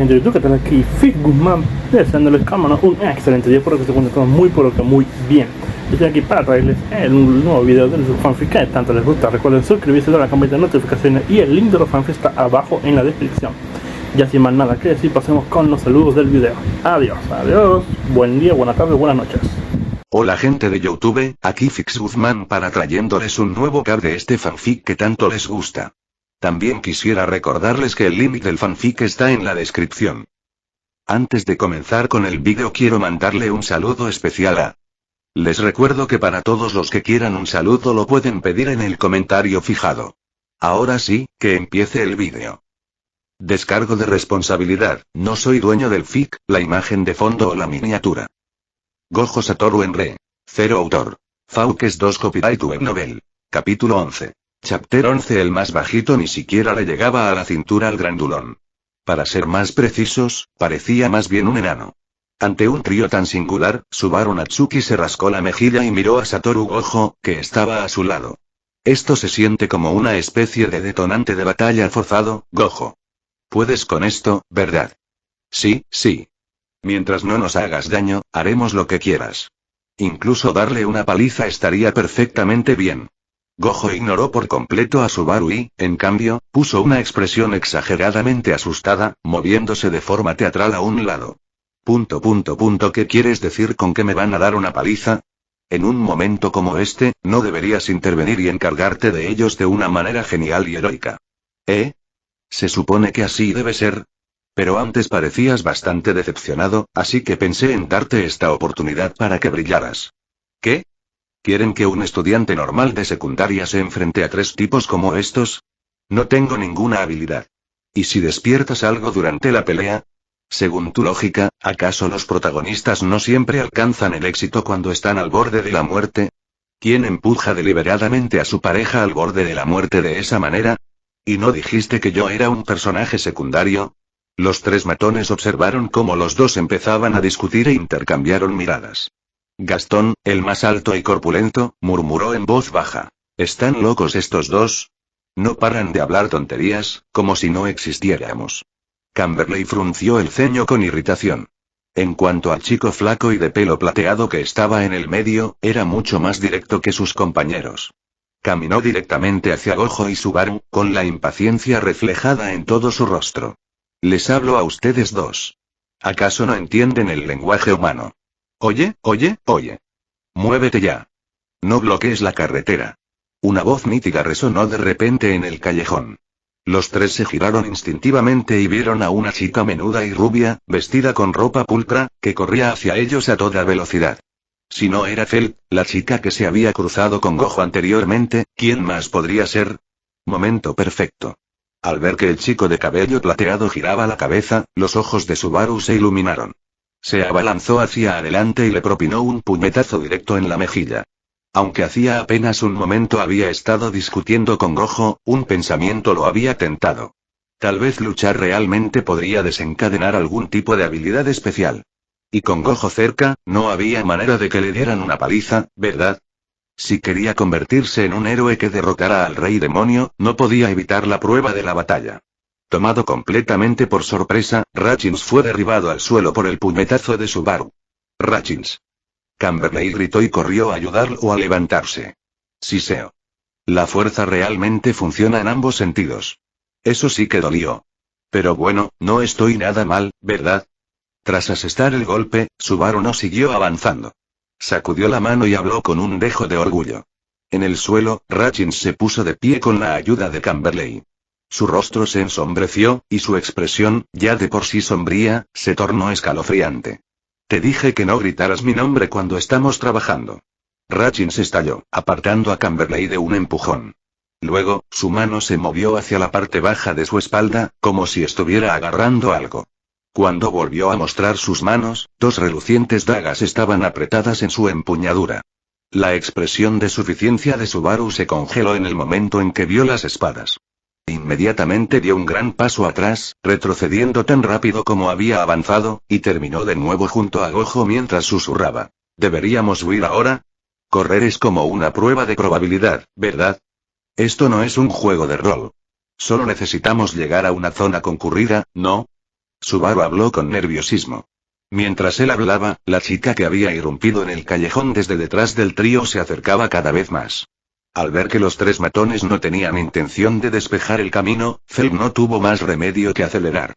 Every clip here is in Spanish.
gente de YouTube, ¿qué tal? Aquí Fit Guzmán, deseándoles cámara un excelente día, por que se encuentran todos muy pero que muy bien. Estoy aquí para traerles un nuevo video de su fanfic que tanto les gusta. Recuerden suscribirse, darle a la campanita de notificaciones y el link de los fanfics está abajo en la descripción. Ya sin más nada que decir, pasemos con los saludos del video. Adiós, buen día, buena tarde, buenas noches. Hola gente de YouTube, aquí Fix Guzmán para trayéndoles un nuevo cap de este fanfic que tanto les gusta. También quisiera recordarles que el link del fanfic está en la descripción. Antes de comenzar con el vídeo quiero mandarle un saludo especial a... Les recuerdo que para todos los que quieran un saludo lo pueden pedir en el comentario fijado. Ahora sí, que empiece el vídeo. Descargo de responsabilidad, no soy dueño del fic, la imagen de fondo o la miniatura. Gojo Satoru Enre. 0 autor. Faukes 2 copyright web novel. Capítulo 11. Chapter 11. El más bajito ni siquiera le llegaba a la cintura al grandulón. Para ser más precisos, parecía más bien un enano. Ante un trío tan singular, Subaru Natsuki se rascó la mejilla y miró a Satoru Gojo, que estaba a su lado. Esto se siente como una especie de detonante de batalla forzado, Gojo. Puedes con esto, ¿verdad? Sí. Mientras no nos hagas daño, haremos lo que quieras. Incluso darle una paliza estaría perfectamente bien. Gojo ignoró por completo a Subaru y, en cambio, puso una expresión exageradamente asustada, moviéndose de forma teatral a un lado. ¿Qué quieres decir con que me van a dar una paliza? En un momento como este, no deberías intervenir y encargarte de ellos de una manera genial y heroica. Se supone que así debe ser. Pero antes parecías bastante decepcionado, así que pensé en darte esta oportunidad para que brillaras. ¿Qué? ¿Quieren que un estudiante normal de secundaria se enfrente a 3 tipos como estos? No tengo ninguna habilidad. ¿Y si despiertas algo durante la pelea? Según tu lógica, ¿acaso los protagonistas no siempre alcanzan el éxito cuando están al borde de la muerte? ¿Quién empuja deliberadamente a su pareja al borde de la muerte de esa manera? ¿Y no dijiste que yo era un personaje secundario? Los 3 matones observaron cómo los dos empezaban a discutir e intercambiaron miradas. Gastón, el más alto y corpulento, murmuró en voz baja. ¿Están locos estos dos? No paran de hablar tonterías, como si no existiéramos. Camberley frunció el ceño con irritación. En cuanto al chico flaco y de pelo plateado que estaba en el medio, era mucho más directo que sus compañeros. Caminó directamente hacia Gojo y Subaru, con la impaciencia reflejada en todo su rostro. Les hablo a ustedes dos. ¿Acaso no entienden el lenguaje humano? Oye. Muévete ya. No bloquees la carretera. Una voz nítida resonó de repente en el callejón. Los 3 se giraron instintivamente y vieron a una chica menuda y rubia, vestida con ropa pulcra, que corría hacia ellos a toda velocidad. Si no era Fel, la chica que se había cruzado con Gojo anteriormente, ¿quién más podría ser? Momento perfecto. Al ver que el chico de cabello plateado giraba la cabeza, los ojos de Subaru se iluminaron. Se abalanzó hacia adelante y le propinó un puñetazo directo en la mejilla. Aunque hacía apenas un momento había estado discutiendo con Gojo, un pensamiento lo había tentado. Tal vez luchar realmente podría desencadenar algún tipo de habilidad especial. Y con Gojo cerca, no había manera de que le dieran una paliza, ¿verdad? Si quería convertirse en un héroe que derrotara al rey demonio, no podía evitar la prueba de la batalla. Tomado completamente por sorpresa, Ratchins fue derribado al suelo por el puñetazo de Subaru. Ratchins. Camberley gritó y corrió a ayudarlo a levantarse. Siseo. La fuerza realmente funciona en ambos sentidos. Eso sí que dolió. Pero bueno, no estoy nada mal, ¿verdad? Tras asestar el golpe, Subaru no siguió avanzando. Sacudió la mano y habló con un dejo de orgullo. En el suelo, Ratchins se puso de pie con la ayuda de Camberley. Su rostro se ensombreció, y su expresión, ya de por sí sombría, se tornó escalofriante. Te dije que no gritaras mi nombre cuando estamos trabajando. Ratchins estalló, apartando a Camberley de un empujón. Luego, su mano se movió hacia la parte baja de su espalda, como si estuviera agarrando algo. Cuando volvió a mostrar sus manos, 2 relucientes dagas estaban apretadas en su empuñadura. La expresión de suficiencia de Subaru se congeló en el momento en que vio las espadas. Inmediatamente dio un gran paso atrás, retrocediendo tan rápido como había avanzado, y terminó de nuevo junto a Gojo mientras susurraba. ¿Deberíamos huir ahora? Correr es como una prueba de probabilidad, ¿verdad? Esto no es un juego de rol. Solo necesitamos llegar a una zona concurrida, ¿no? Subaru habló con nerviosismo. Mientras él hablaba, la chica que había irrumpido en el callejón desde detrás del trío se acercaba cada vez más. Al ver que los tres matones no tenían intención de despejar el camino, Feld no tuvo más remedio que acelerar.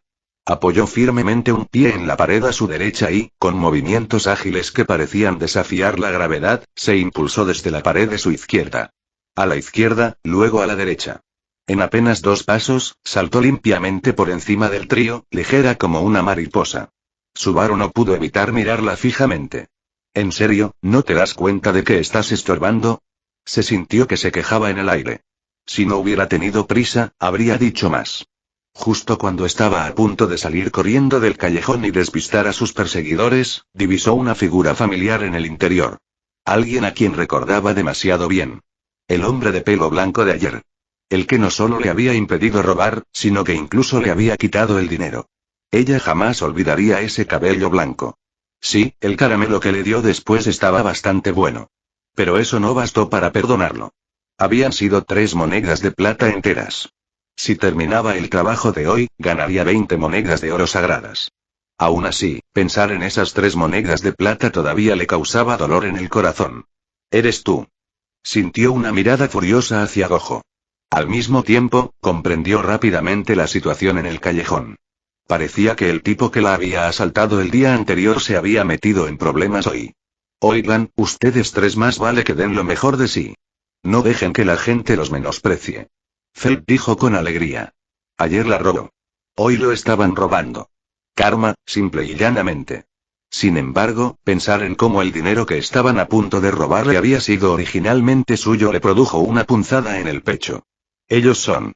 Apoyó firmemente un pie en la pared a su derecha y, con movimientos ágiles que parecían desafiar la gravedad, se impulsó desde la pared de su izquierda. A la izquierda, luego a la derecha. En apenas 2 pasos, saltó limpiamente por encima del trío, ligera como una mariposa. Subaru no pudo evitar mirarla fijamente. ¿En serio, no te das cuenta de que estás estorbando? Se sintió que se quejaba en el aire. Si no hubiera tenido prisa, habría dicho más. Justo cuando estaba a punto de salir corriendo del callejón y despistar a sus perseguidores, divisó una figura familiar en el interior. Alguien a quien recordaba demasiado bien. El hombre de pelo blanco de ayer. El que no solo le había impedido robar, sino que incluso le había quitado el dinero. Ella jamás olvidaría ese cabello blanco. Sí, el caramelo que le dio después estaba bastante bueno. Pero eso no bastó para perdonarlo. Habían sido 3 monedas de plata enteras. Si terminaba el trabajo de hoy, ganaría 20 monedas de oro sagradas. Aún así, pensar en esas 3 monedas de plata todavía le causaba dolor en el corazón. ¿Eres tú? Sintió una mirada furiosa hacia Gojo. Al mismo tiempo, comprendió rápidamente la situación en el callejón. Parecía que el tipo que la había asaltado el día anterior se había metido en problemas hoy. Oigan, ustedes 3 más vale que den lo mejor de sí. No dejen que la gente los menosprecie. Feld dijo con alegría. Ayer la robó. Hoy lo estaban robando. Karma, simple y llanamente. Sin embargo, pensar en cómo el dinero que estaban a punto de robarle había sido originalmente suyo le produjo una punzada en el pecho. Ellos son.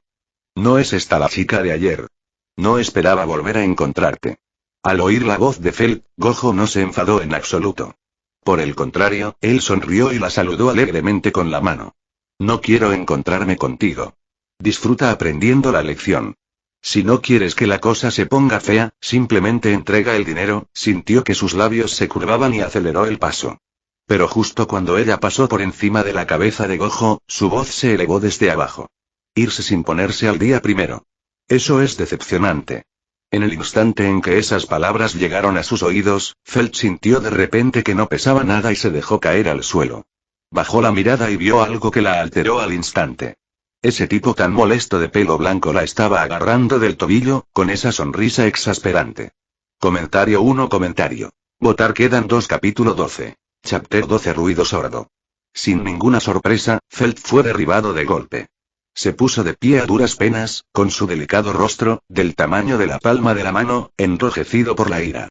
¿No es esta la chica de ayer? No esperaba volver a encontrarte. Al oír la voz de Feld, Gojo no se enfadó en absoluto. Por el contrario, él sonrió y la saludó alegremente con la mano. No quiero encontrarme contigo. Disfruta aprendiendo la lección. Si no quieres que la cosa se ponga fea, simplemente entrega el dinero. Sintió que sus labios se curvaban y aceleró el paso. Pero justo cuando ella pasó por encima de la cabeza de Gojo, su voz se elevó desde abajo. Irse sin ponerse al día primero. Eso es decepcionante. En el instante en que esas palabras llegaron a sus oídos, Feld sintió de repente que no pesaba nada y se dejó caer al suelo. Bajó la mirada y vio algo que la alteró al instante. Ese tipo tan molesto de pelo blanco la estaba agarrando del tobillo, con esa sonrisa exasperante. Comentario 1. Votar quedan 2. Capítulo 12. Chapter 12. Ruido sordo. Sin ninguna sorpresa, Feld fue derribado de golpe. Se puso de pie a duras penas, con su delicado rostro, del tamaño de la palma de la mano, enrojecido por la ira.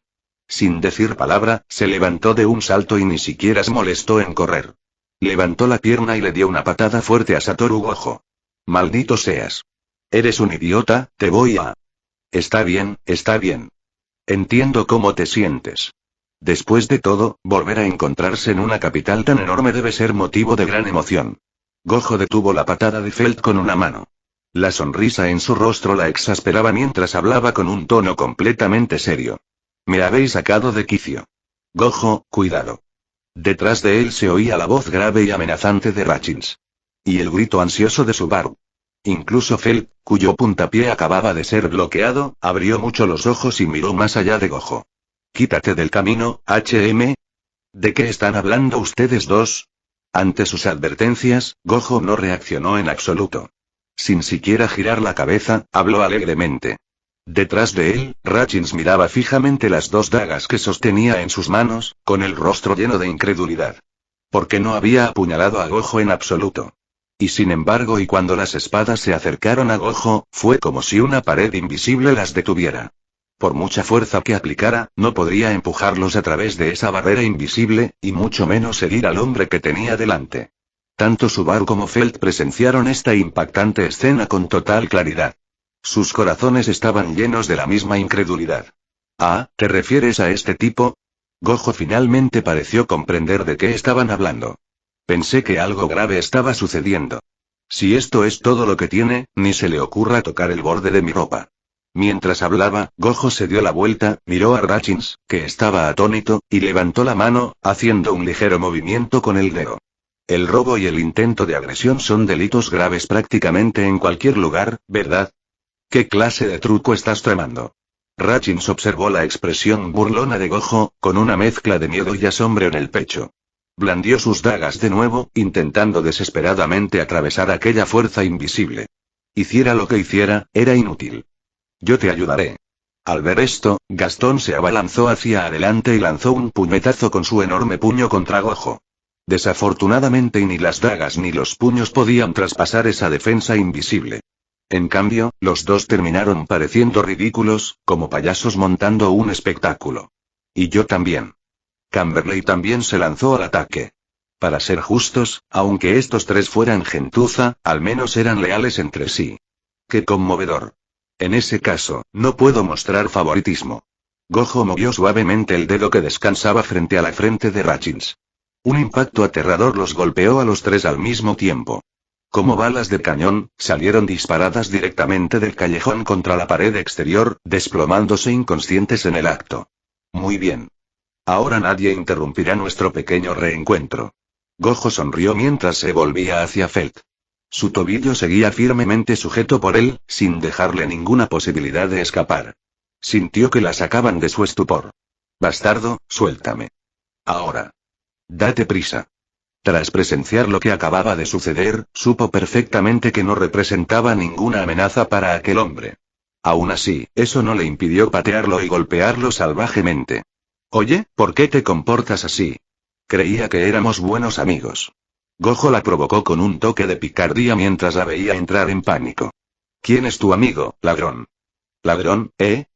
Sin decir palabra, se levantó de un salto y ni siquiera se molestó en correr. Levantó la pierna y le dio una patada fuerte a Satoru Gojo. Maldito seas. Eres un idiota, te voy a... Está bien, está bien. Entiendo cómo te sientes. Después de todo, volver a encontrarse en una capital tan enorme debe ser motivo de gran emoción. Gojo detuvo la patada de Feld con una mano. La sonrisa en su rostro la exasperaba mientras hablaba con un tono completamente serio. Me habéis sacado de quicio. Gojo, cuidado. Detrás de él se oía la voz grave y amenazante de Ratchins. Y el grito ansioso de Subaru. Incluso Feld, cuyo puntapié acababa de ser bloqueado, abrió mucho los ojos y miró más allá de Gojo. Quítate del camino, HM. ¿De qué están hablando ustedes dos? Ante sus advertencias, Gojo no reaccionó en absoluto. Sin siquiera girar la cabeza, habló alegremente. Detrás de él, Ratchins miraba fijamente las 2 dagas que sostenía en sus manos, con el rostro lleno de incredulidad. Porque no había apuñalado a Gojo en absoluto. Y sin embargo, y cuando las espadas se acercaron a Gojo, fue como si una pared invisible las detuviera. Por mucha fuerza que aplicara, no podría empujarlos a través de esa barrera invisible, y mucho menos herir al hombre que tenía delante. Tanto Subaru como Feld presenciaron esta impactante escena con total claridad. Sus corazones estaban llenos de la misma incredulidad. ¿Ah, te refieres a este tipo? Gojo finalmente pareció comprender de qué estaban hablando. Pensé que algo grave estaba sucediendo. Si esto es todo lo que tiene, ni se le ocurra tocar el borde de mi ropa. Mientras hablaba, Gojo se dio la vuelta, miró a Ratchins, que estaba atónito, y levantó la mano, haciendo un ligero movimiento con el dedo. El robo y el intento de agresión son delitos graves prácticamente en cualquier lugar, ¿verdad? ¿Qué clase de truco estás tramando? Ratchins observó la expresión burlona de Gojo, con una mezcla de miedo y asombro en el pecho. Blandió sus dagas de nuevo, intentando desesperadamente atravesar aquella fuerza invisible. Hiciera lo que hiciera, era inútil. Yo te ayudaré. Al ver esto, Gastón se abalanzó hacia adelante y lanzó un puñetazo con su enorme puño contra Gojo. Desafortunadamente ni las dagas ni los puños podían traspasar esa defensa invisible. En cambio, los dos terminaron pareciendo ridículos, como payasos montando un espectáculo. Y yo también. Camberley también se lanzó al ataque. Para ser justos, aunque estos tres fueran gentuza, al menos eran leales entre sí. ¡Qué conmovedor! En ese caso, no puedo mostrar favoritismo. Gojo movió suavemente el dedo que descansaba frente a la frente de Ratchins. Un impacto aterrador los golpeó a los tres al mismo tiempo. Como balas de cañón, salieron disparadas directamente del callejón contra la pared exterior, desplomándose inconscientes en el acto. Muy bien. Ahora nadie interrumpirá nuestro pequeño reencuentro. Gojo sonrió mientras se volvía hacia Felt. Su tobillo seguía firmemente sujeto por él, sin dejarle ninguna posibilidad de escapar. Sintió que la sacaban de su estupor. Bastardo, suéltame. Ahora. Date prisa. Tras presenciar lo que acababa de suceder, supo perfectamente que no representaba ninguna amenaza para aquel hombre. Aún así, eso no le impidió patearlo y golpearlo salvajemente. Oye, ¿por qué te comportas así? Creía que éramos buenos amigos. Gojo la provocó con un toque de picardía mientras la veía entrar en pánico. ¿Quién es tu amigo, ladrón? ¿Ladrón, eh?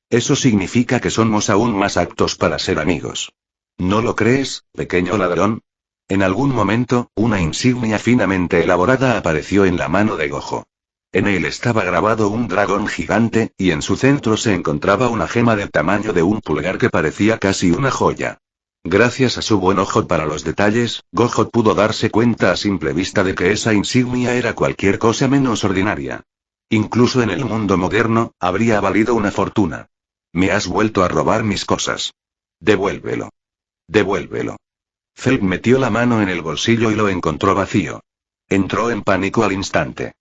Eso significa que somos aún más aptos para ser amigos. ¿No lo crees, pequeño ladrón? En algún momento, una insignia finamente elaborada apareció en la mano de Gojo. En él estaba grabado un dragón gigante, y en su centro se encontraba una gema del tamaño de un pulgar que parecía casi una joya. Gracias a su buen ojo para los detalles, Gojo pudo darse cuenta a simple vista de que esa insignia era cualquier cosa menos ordinaria. Incluso en el mundo moderno, habría valido una fortuna. Me has vuelto a robar mis cosas. Devuélvelo. Devuélvelo. Felt metió la mano en el bolsillo y lo encontró vacío. Entró en pánico al instante.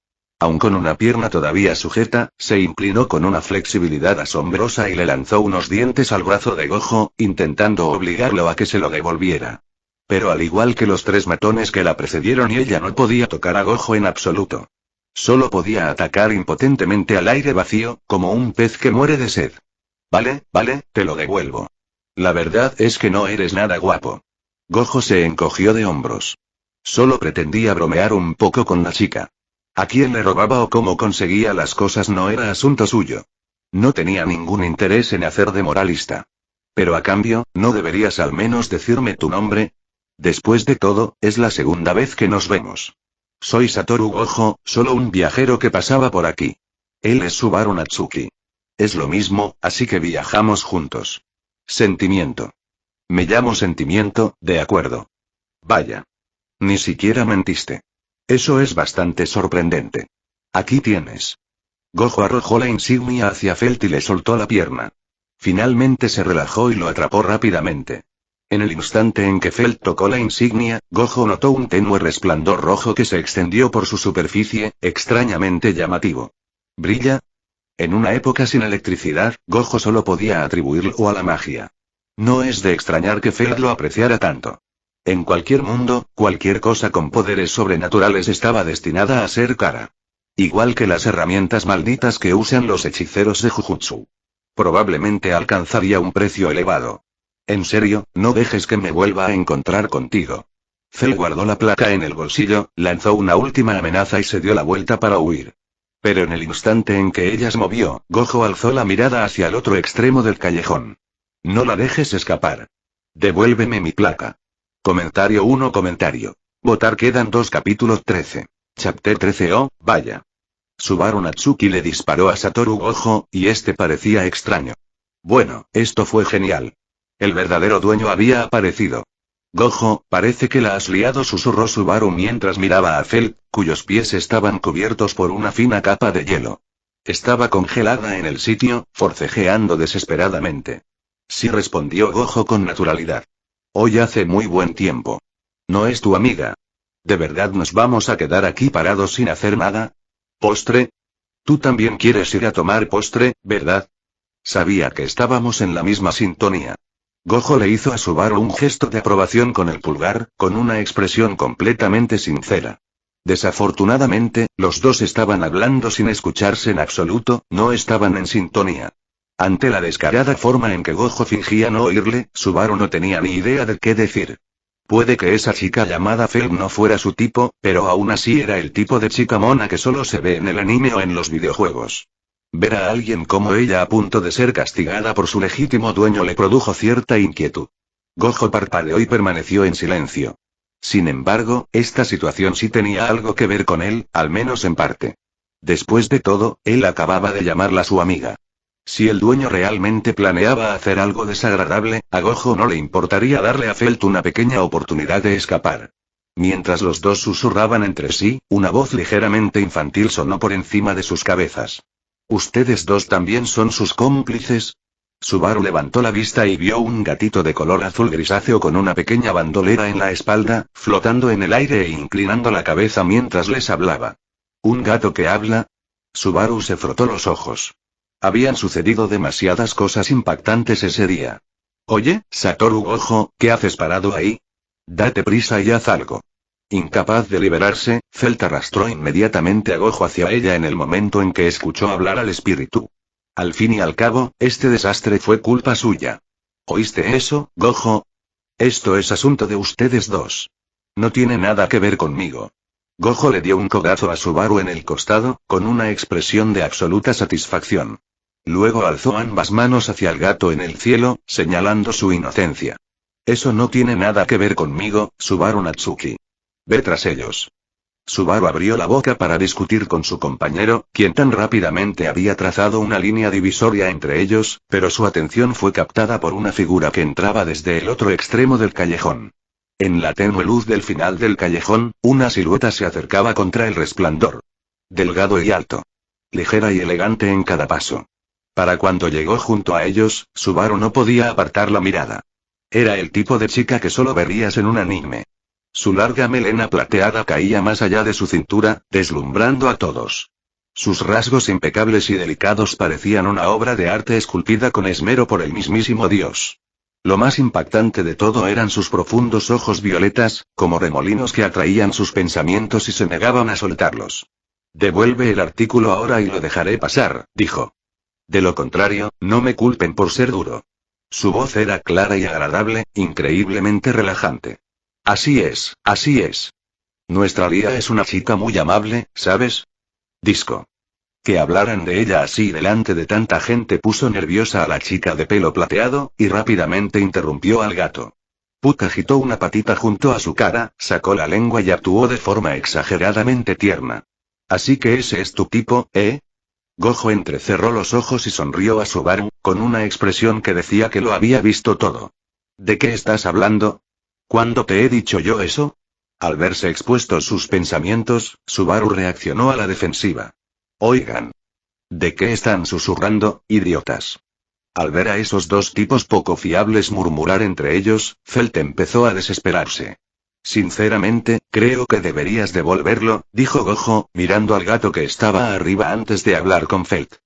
Aun con una pierna todavía sujeta, se inclinó con una flexibilidad asombrosa y le lanzó unos dientes al brazo de Gojo, intentando obligarlo a que se lo devolviera. Pero al igual que los tres matones que la precedieron, ella no podía tocar a Gojo en absoluto. Solo podía atacar impotentemente al aire vacío, como un pez que muere de sed. Vale, te lo devuelvo. La verdad es que no eres nada guapo. Gojo se encogió de hombros. Solo pretendía bromear un poco con la chica. A quién le robaba o cómo conseguía las cosas no era asunto suyo. No tenía ningún interés en hacer de moralista. Pero a cambio, ¿no deberías al menos decirme tu nombre? Después de todo, es la segunda vez que nos vemos. Soy Satoru Gojo, solo un viajero que pasaba por aquí. Él es Subaru Natsuki. Es lo mismo, así que viajamos juntos. Sentimiento. Me llamo Sentimiento, de acuerdo. Vaya. Ni siquiera mentiste. Eso es bastante sorprendente. Aquí tienes. Gojo arrojó la insignia hacia Felt y le soltó la pierna. Finalmente se relajó y lo atrapó rápidamente. En el instante en que Felt tocó la insignia, Gojo notó un tenue resplandor rojo que se extendió por su superficie, extrañamente llamativo. ¿Brilla? En una época sin electricidad, Gojo solo podía atribuirlo a la magia. No es de extrañar que Felt lo apreciara tanto. En cualquier mundo, cualquier cosa con poderes sobrenaturales estaba destinada a ser cara. Igual que las herramientas malditas que usan los hechiceros de Jujutsu. Probablemente alcanzaría un precio elevado. En serio, no dejes que me vuelva a encontrar contigo. Felt guardó la placa en el bolsillo, lanzó una última amenaza y se dio la vuelta para huir. Pero en el instante en que ella se movió, Gojo alzó la mirada hacia el otro extremo del callejón. No la dejes escapar. Devuélveme mi placa. Comentario 1. Votar quedan 2 capítulos 13. Chapter 13. Oh, vaya. Subaru Natsuki le disparó a Satoru Gojo, y este parecía extraño. Bueno, esto fue genial. El verdadero dueño había aparecido. Gojo, parece que la has liado, susurró Subaru mientras miraba a Felt, cuyos pies estaban cubiertos por una fina capa de hielo. Estaba congelada en el sitio, forcejeando desesperadamente. Sí, respondió Gojo con naturalidad. Hoy hace muy buen tiempo. ¿No es tu amiga? ¿De verdad nos vamos a quedar aquí parados sin hacer nada? ¿Postre? Tú también quieres ir a tomar postre, ¿verdad? Sabía que estábamos en la misma sintonía. Gojo le hizo a Subaru un gesto de aprobación con el pulgar, con una expresión completamente sincera. Desafortunadamente, los dos estaban hablando sin escucharse en absoluto, no estaban en sintonía. Ante la descarada forma en que Gojo fingía no oírle, Subaru no tenía ni idea de qué decir. Puede que esa chica llamada Fel no fuera su tipo, pero aún así era el tipo de chica mona que solo se ve en el anime o en los videojuegos. Ver a alguien como ella a punto de ser castigada por su legítimo dueño le produjo cierta inquietud. Gojo parpadeó y permaneció en silencio. Sin embargo, esta situación sí tenía algo que ver con él, al menos en parte. Después de todo, él acababa de llamarla su amiga. Si el dueño realmente planeaba hacer algo desagradable, a Gojo no le importaría darle a Felt una pequeña oportunidad de escapar. Mientras los dos susurraban entre sí, una voz ligeramente infantil sonó por encima de sus cabezas. ¿Ustedes dos también son sus cómplices? Subaru levantó la vista y vio un gatito de color azul grisáceo con una pequeña bandolera en la espalda, flotando en el aire e inclinando la cabeza mientras les hablaba. ¿Un gato que habla? Subaru se frotó los ojos. Habían sucedido demasiadas cosas impactantes ese día. Oye, Satoru Gojo, ¿qué haces parado ahí? Date prisa y haz algo. Incapaz de liberarse, Felt arrastró inmediatamente a Gojo hacia ella en el momento en que escuchó hablar al espíritu. Al fin y al cabo, este desastre fue culpa suya. ¿Oíste eso, Gojo? Esto es asunto de ustedes dos. No tiene nada que ver conmigo. Gojo le dio un codazo a Subaru en el costado, con una expresión de absoluta satisfacción. Luego alzó ambas manos hacia el gato en el cielo, señalando su inocencia. Eso no tiene nada que ver conmigo, Subaru Natsuki. Ve tras ellos. Subaru abrió la boca para discutir con su compañero, quien tan rápidamente había trazado una línea divisoria entre ellos, pero su atención fue captada por una figura que entraba desde el otro extremo del callejón. En la tenue luz del final del callejón, una silueta se acercaba contra el resplandor. Delgado y alto. Ligera y elegante en cada paso. Para cuando llegó junto a ellos, Subaru no podía apartar la mirada. Era el tipo de chica que solo verías en un anime. Su larga melena plateada caía más allá de su cintura, deslumbrando a todos. Sus rasgos impecables y delicados parecían una obra de arte esculpida con esmero por el mismísimo Dios. Lo más impactante de todo eran sus profundos ojos violetas, como remolinos que atraían sus pensamientos y se negaban a soltarlos. Devuelve el artículo ahora y lo dejaré pasar, dijo. De lo contrario, no me culpen por ser duro. Su voz era clara y agradable, increíblemente relajante. Así es, así es. Nuestra Lía es una chica muy amable, ¿sabes? Disco. Que hablaran de ella así delante de tanta gente puso nerviosa a la chica de pelo plateado, y rápidamente interrumpió al gato. Puck agitó una patita junto a su cara, sacó la lengua y actuó de forma exageradamente tierna. Así que ese es tu tipo, ¿eh? Gojo entrecerró los ojos y sonrió a Subaru, con una expresión que decía que lo había visto todo. ¿De qué estás hablando? ¿Cuándo te he dicho yo eso? Al verse expuestos sus pensamientos, Subaru reaccionó a la defensiva. Oigan. ¿De qué están susurrando, idiotas? Al ver a esos dos tipos poco fiables murmurar entre ellos, Felt empezó a desesperarse. Sinceramente, creo que deberías devolverlo, dijo Gojo, mirando al gato que estaba arriba antes de hablar con Felt.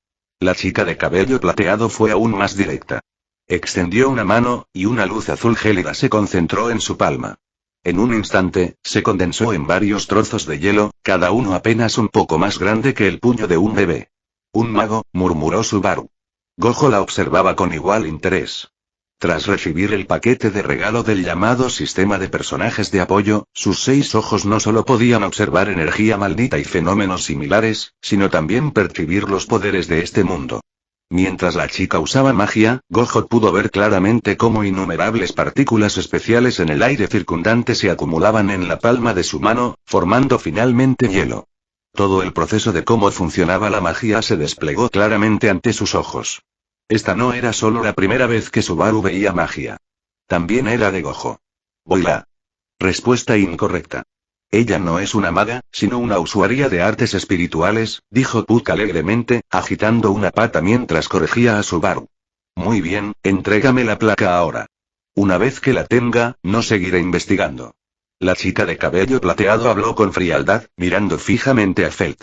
La chica de cabello plateado fue aún más directa. Extendió una mano, y una luz azul gélida se concentró en su palma. En un instante, se condensó en varios trozos de hielo, cada uno apenas un poco más grande que el puño de un bebé. Un mago, murmuró Subaru. Gojo la observaba con igual interés. Tras recibir el paquete de regalo del llamado sistema de personajes de apoyo, sus 6 ojos no solo podían observar energía maldita y fenómenos similares, sino también percibir los poderes de este mundo. Mientras la chica usaba magia, Gojo pudo ver claramente cómo innumerables partículas especiales en el aire circundante se acumulaban en la palma de su mano, formando finalmente hielo. Todo el proceso de cómo funcionaba la magia se desplegó claramente ante sus ojos. Esta no era solo la primera vez que Subaru veía magia. También era de Gojo. Boila. Respuesta incorrecta. Ella no es una maga, sino una usuaria de artes espirituales, dijo Puck alegremente, agitando una pata mientras corregía a Subaru. Muy bien, entrégame la placa ahora. Una vez que la tenga, no seguiré investigando. La chica de cabello plateado habló con frialdad, mirando fijamente a Felt.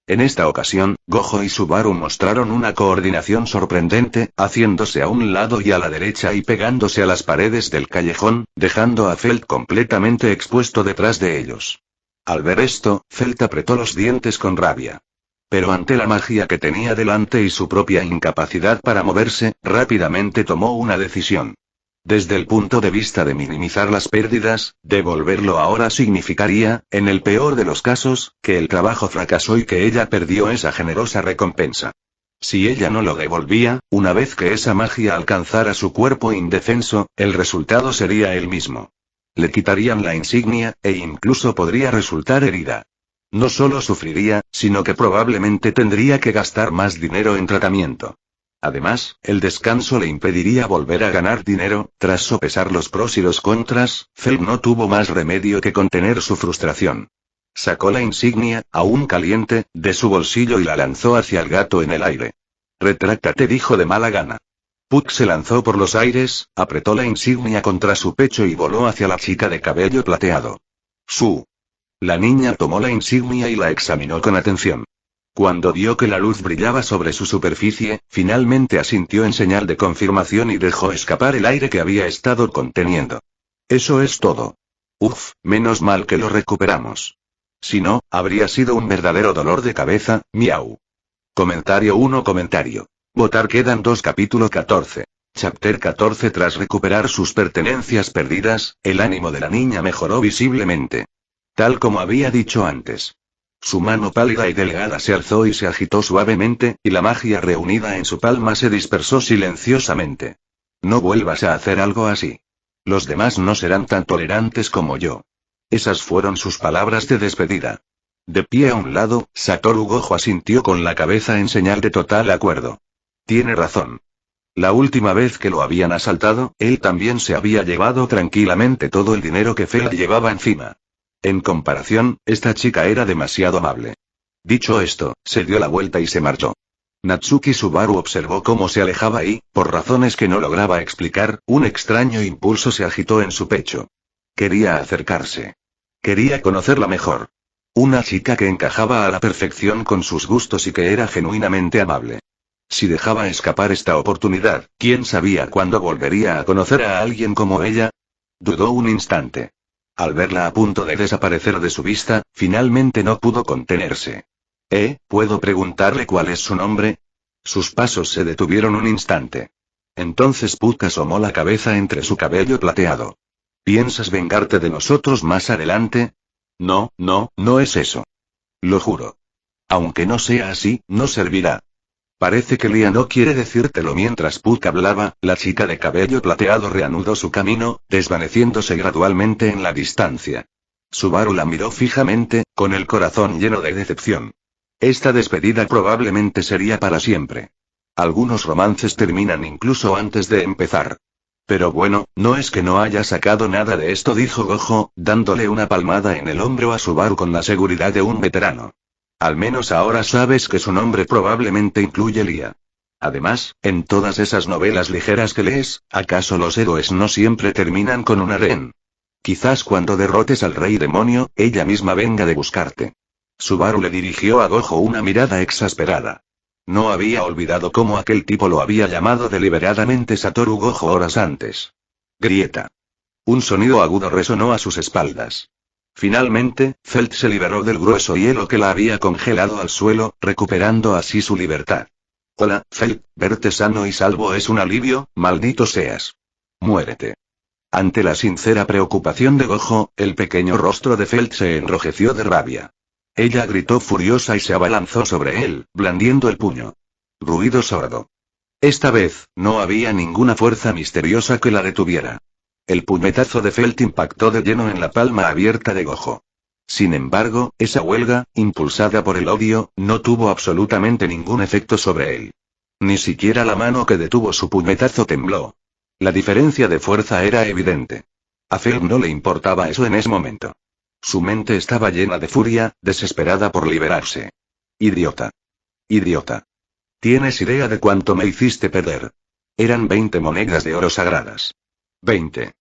En esta ocasión, Gojo y Subaru mostraron una coordinación sorprendente, haciéndose a un lado y a la derecha y pegándose a las paredes del callejón, dejando a Felt completamente expuesto detrás de ellos. Al ver esto, Felt apretó los dientes con rabia. Pero ante la magia que tenía delante y su propia incapacidad para moverse, rápidamente tomó una decisión. Desde el punto de vista de minimizar las pérdidas, devolverlo ahora significaría, en el peor de los casos, que el trabajo fracasó y que ella perdió esa generosa recompensa. Si ella no lo devolvía, una vez que esa magia alcanzara su cuerpo indefenso, el resultado sería el mismo. Le quitarían la insignia, e incluso podría resultar herida. No solo sufriría, sino que probablemente tendría que gastar más dinero en tratamiento. Además, el descanso le impediría volver a ganar dinero. Tras sopesar los pros y los contras, Felt no tuvo más remedio que contener su frustración. Sacó la insignia, aún caliente, de su bolsillo y la lanzó hacia el gato en el aire. «Retráctate», dijo de mala gana. Puck se lanzó por los aires, apretó la insignia contra su pecho y voló hacia la chica de cabello plateado. La niña tomó la insignia y la examinó con atención. Cuando vio que la luz brillaba sobre su superficie, finalmente asintió en señal de confirmación y dejó escapar el aire que había estado conteniendo. «Eso es todo. Menos mal que lo recuperamos. Si no, habría sido un verdadero dolor de cabeza, miau». Comentario 1. Votar quedan 2. Capítulo 14. Chapter 14. Tras recuperar sus pertenencias perdidas, el ánimo de la niña mejoró visiblemente. Tal como había dicho antes. Su mano pálida y delgada se alzó y se agitó suavemente, y la magia reunida en su palma se dispersó silenciosamente. «No vuelvas a hacer algo así. Los demás no serán tan tolerantes como yo». Esas fueron sus palabras de despedida. De pie a un lado, Satoru Gojo asintió con la cabeza en señal de total acuerdo. Tiene razón. La última vez que lo habían asaltado, él también se había llevado tranquilamente todo el dinero que Felt llevaba encima. En comparación, esta chica era demasiado amable. Dicho esto, se dio la vuelta y se marchó. Natsuki Subaru observó cómo se alejaba y, por razones que no lograba explicar, un extraño impulso se agitó en su pecho. Quería acercarse. Quería conocerla mejor. Una chica que encajaba a la perfección con sus gustos y que era genuinamente amable. Si dejaba escapar esta oportunidad, ¿quién sabía cuándo volvería a conocer a alguien como ella? Dudó un instante. Al verla a punto de desaparecer de su vista, finalmente no pudo contenerse. ¿Puedo preguntarle cuál es su nombre? Sus pasos se detuvieron un instante. Entonces Puck asomó la cabeza entre su cabello plateado. ¿Piensas vengarte de nosotros más adelante? No es eso. Lo juro. Aunque no sea así, no servirá. Parece que Lia no quiere decírtelo. Mientras Puck hablaba, la chica de cabello plateado reanudó su camino, desvaneciéndose gradualmente en la distancia. Subaru la miró fijamente, con el corazón lleno de decepción. Esta despedida probablemente sería para siempre. Algunos romances terminan incluso antes de empezar. Pero bueno, no es que no haya sacado nada de esto, dijo Gojo, dándole una palmada en el hombro a Subaru con la seguridad de un veterano. Al menos ahora sabes que su nombre probablemente incluye Lia. Además, en todas esas novelas ligeras que lees, ¿acaso los héroes no siempre terminan con un harén? Quizás cuando derrotes al rey demonio, ella misma venga de buscarte. Subaru le dirigió a Gojo una mirada exasperada. No había olvidado cómo aquel tipo lo había llamado deliberadamente Satoru Gojo horas antes. Grieta. Un sonido agudo resonó a sus espaldas. Finalmente, Felt se liberó del grueso hielo que la había congelado al suelo, recuperando así su libertad. Hola, Felt, verte sano y salvo es un alivio, maldito seas. Muérete. Ante la sincera preocupación de Gojo, el pequeño rostro de Felt se enrojeció de rabia. Ella gritó furiosa y se abalanzó sobre él, blandiendo el puño. Ruido sordo. Esta vez, no había ninguna fuerza misteriosa que la detuviera. El puñetazo de Felt impactó de lleno en la palma abierta de Gojo. Sin embargo, esa huelga, impulsada por el odio, no tuvo absolutamente ningún efecto sobre él. Ni siquiera la mano que detuvo su puñetazo tembló. La diferencia de fuerza era evidente. A Felt no le importaba eso en ese momento. Su mente estaba llena de furia, desesperada por liberarse. Idiota. Idiota. ¿Tienes idea de cuánto me hiciste perder? Eran 20 monedas de oro sagradas. 20.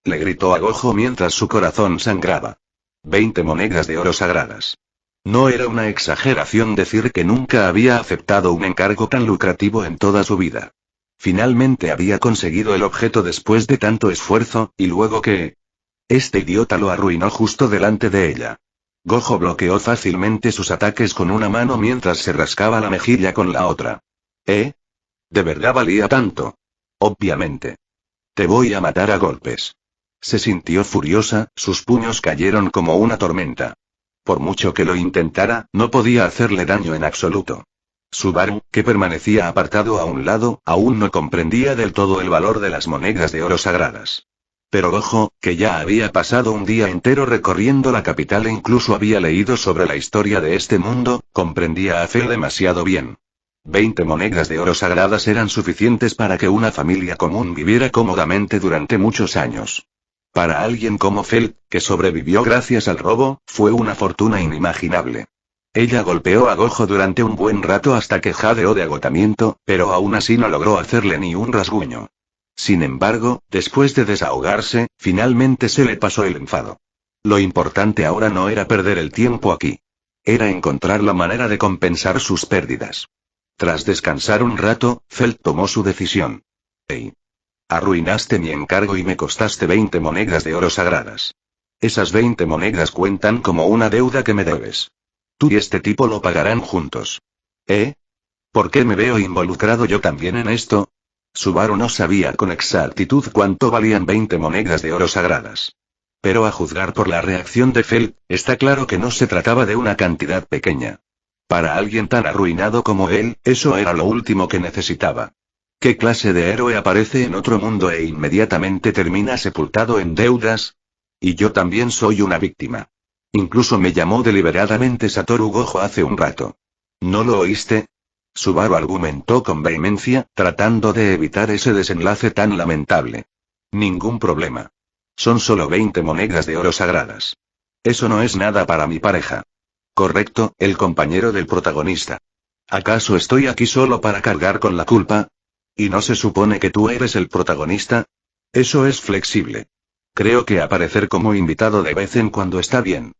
Le gritó a Gojo mientras su corazón sangraba. 20 monedas de oro sagradas. No era una exageración decir que nunca había aceptado un encargo tan lucrativo en toda su vida. Finalmente había conseguido el objeto después de tanto esfuerzo, y luego que... Este idiota lo arruinó justo delante de ella. Gojo bloqueó fácilmente sus ataques con una mano mientras se rascaba la mejilla con la otra. ¿Eh? ¿De verdad valía tanto? Obviamente. Te voy a matar a golpes. Se sintió furiosa, sus puños cayeron como una tormenta. Por mucho que lo intentara, no podía hacerle daño en absoluto. Subaru, que permanecía apartado a un lado, aún no comprendía del todo el valor de las monedas de oro sagradas. Pero Gojo, que ya había pasado un día entero recorriendo la capital e incluso había leído sobre la historia de este mundo, comprendía a Fel demasiado bien. 20 monedas de oro sagradas eran suficientes para que una familia común viviera cómodamente durante muchos años. Para alguien como Fel, que sobrevivió gracias al robo, fue una fortuna inimaginable. Ella golpeó a Gojo durante un buen rato hasta que jadeó de agotamiento, pero aún así no logró hacerle ni un rasguño. Sin embargo, después de desahogarse, finalmente se le pasó el enfado. Lo importante ahora no era perder el tiempo aquí. Era encontrar la manera de compensar sus pérdidas. Tras descansar un rato, Felt tomó su decisión. Hey. Arruinaste mi encargo y me costaste 20 monedas de oro sagradas. Esas 20 monedas cuentan como una deuda que me debes. Tú y este tipo lo pagarán juntos. ¿Eh? ¿Por qué me veo involucrado yo también en esto? Subaru no sabía con exactitud cuánto valían 20 monedas de oro sagradas. Pero a juzgar por la reacción de Felt, está claro que no se trataba de una cantidad pequeña. Para alguien tan arruinado como él, eso era lo último que necesitaba. ¿Qué clase de héroe aparece en otro mundo e inmediatamente termina sepultado en deudas? Y yo también soy una víctima. Incluso me llamó deliberadamente Satoru Gojo hace un rato. ¿No lo oíste? Subaru argumentó con vehemencia, tratando de evitar ese desenlace tan lamentable. Ningún problema. Son solo 20 monedas de oro sagradas. Eso no es nada para mi pareja. Correcto, el compañero del protagonista. ¿Acaso estoy aquí solo para cargar con la culpa? ¿Y no se supone que tú eres el protagonista? Eso es flexible. Creo que aparecer como invitado de vez en cuando está bien.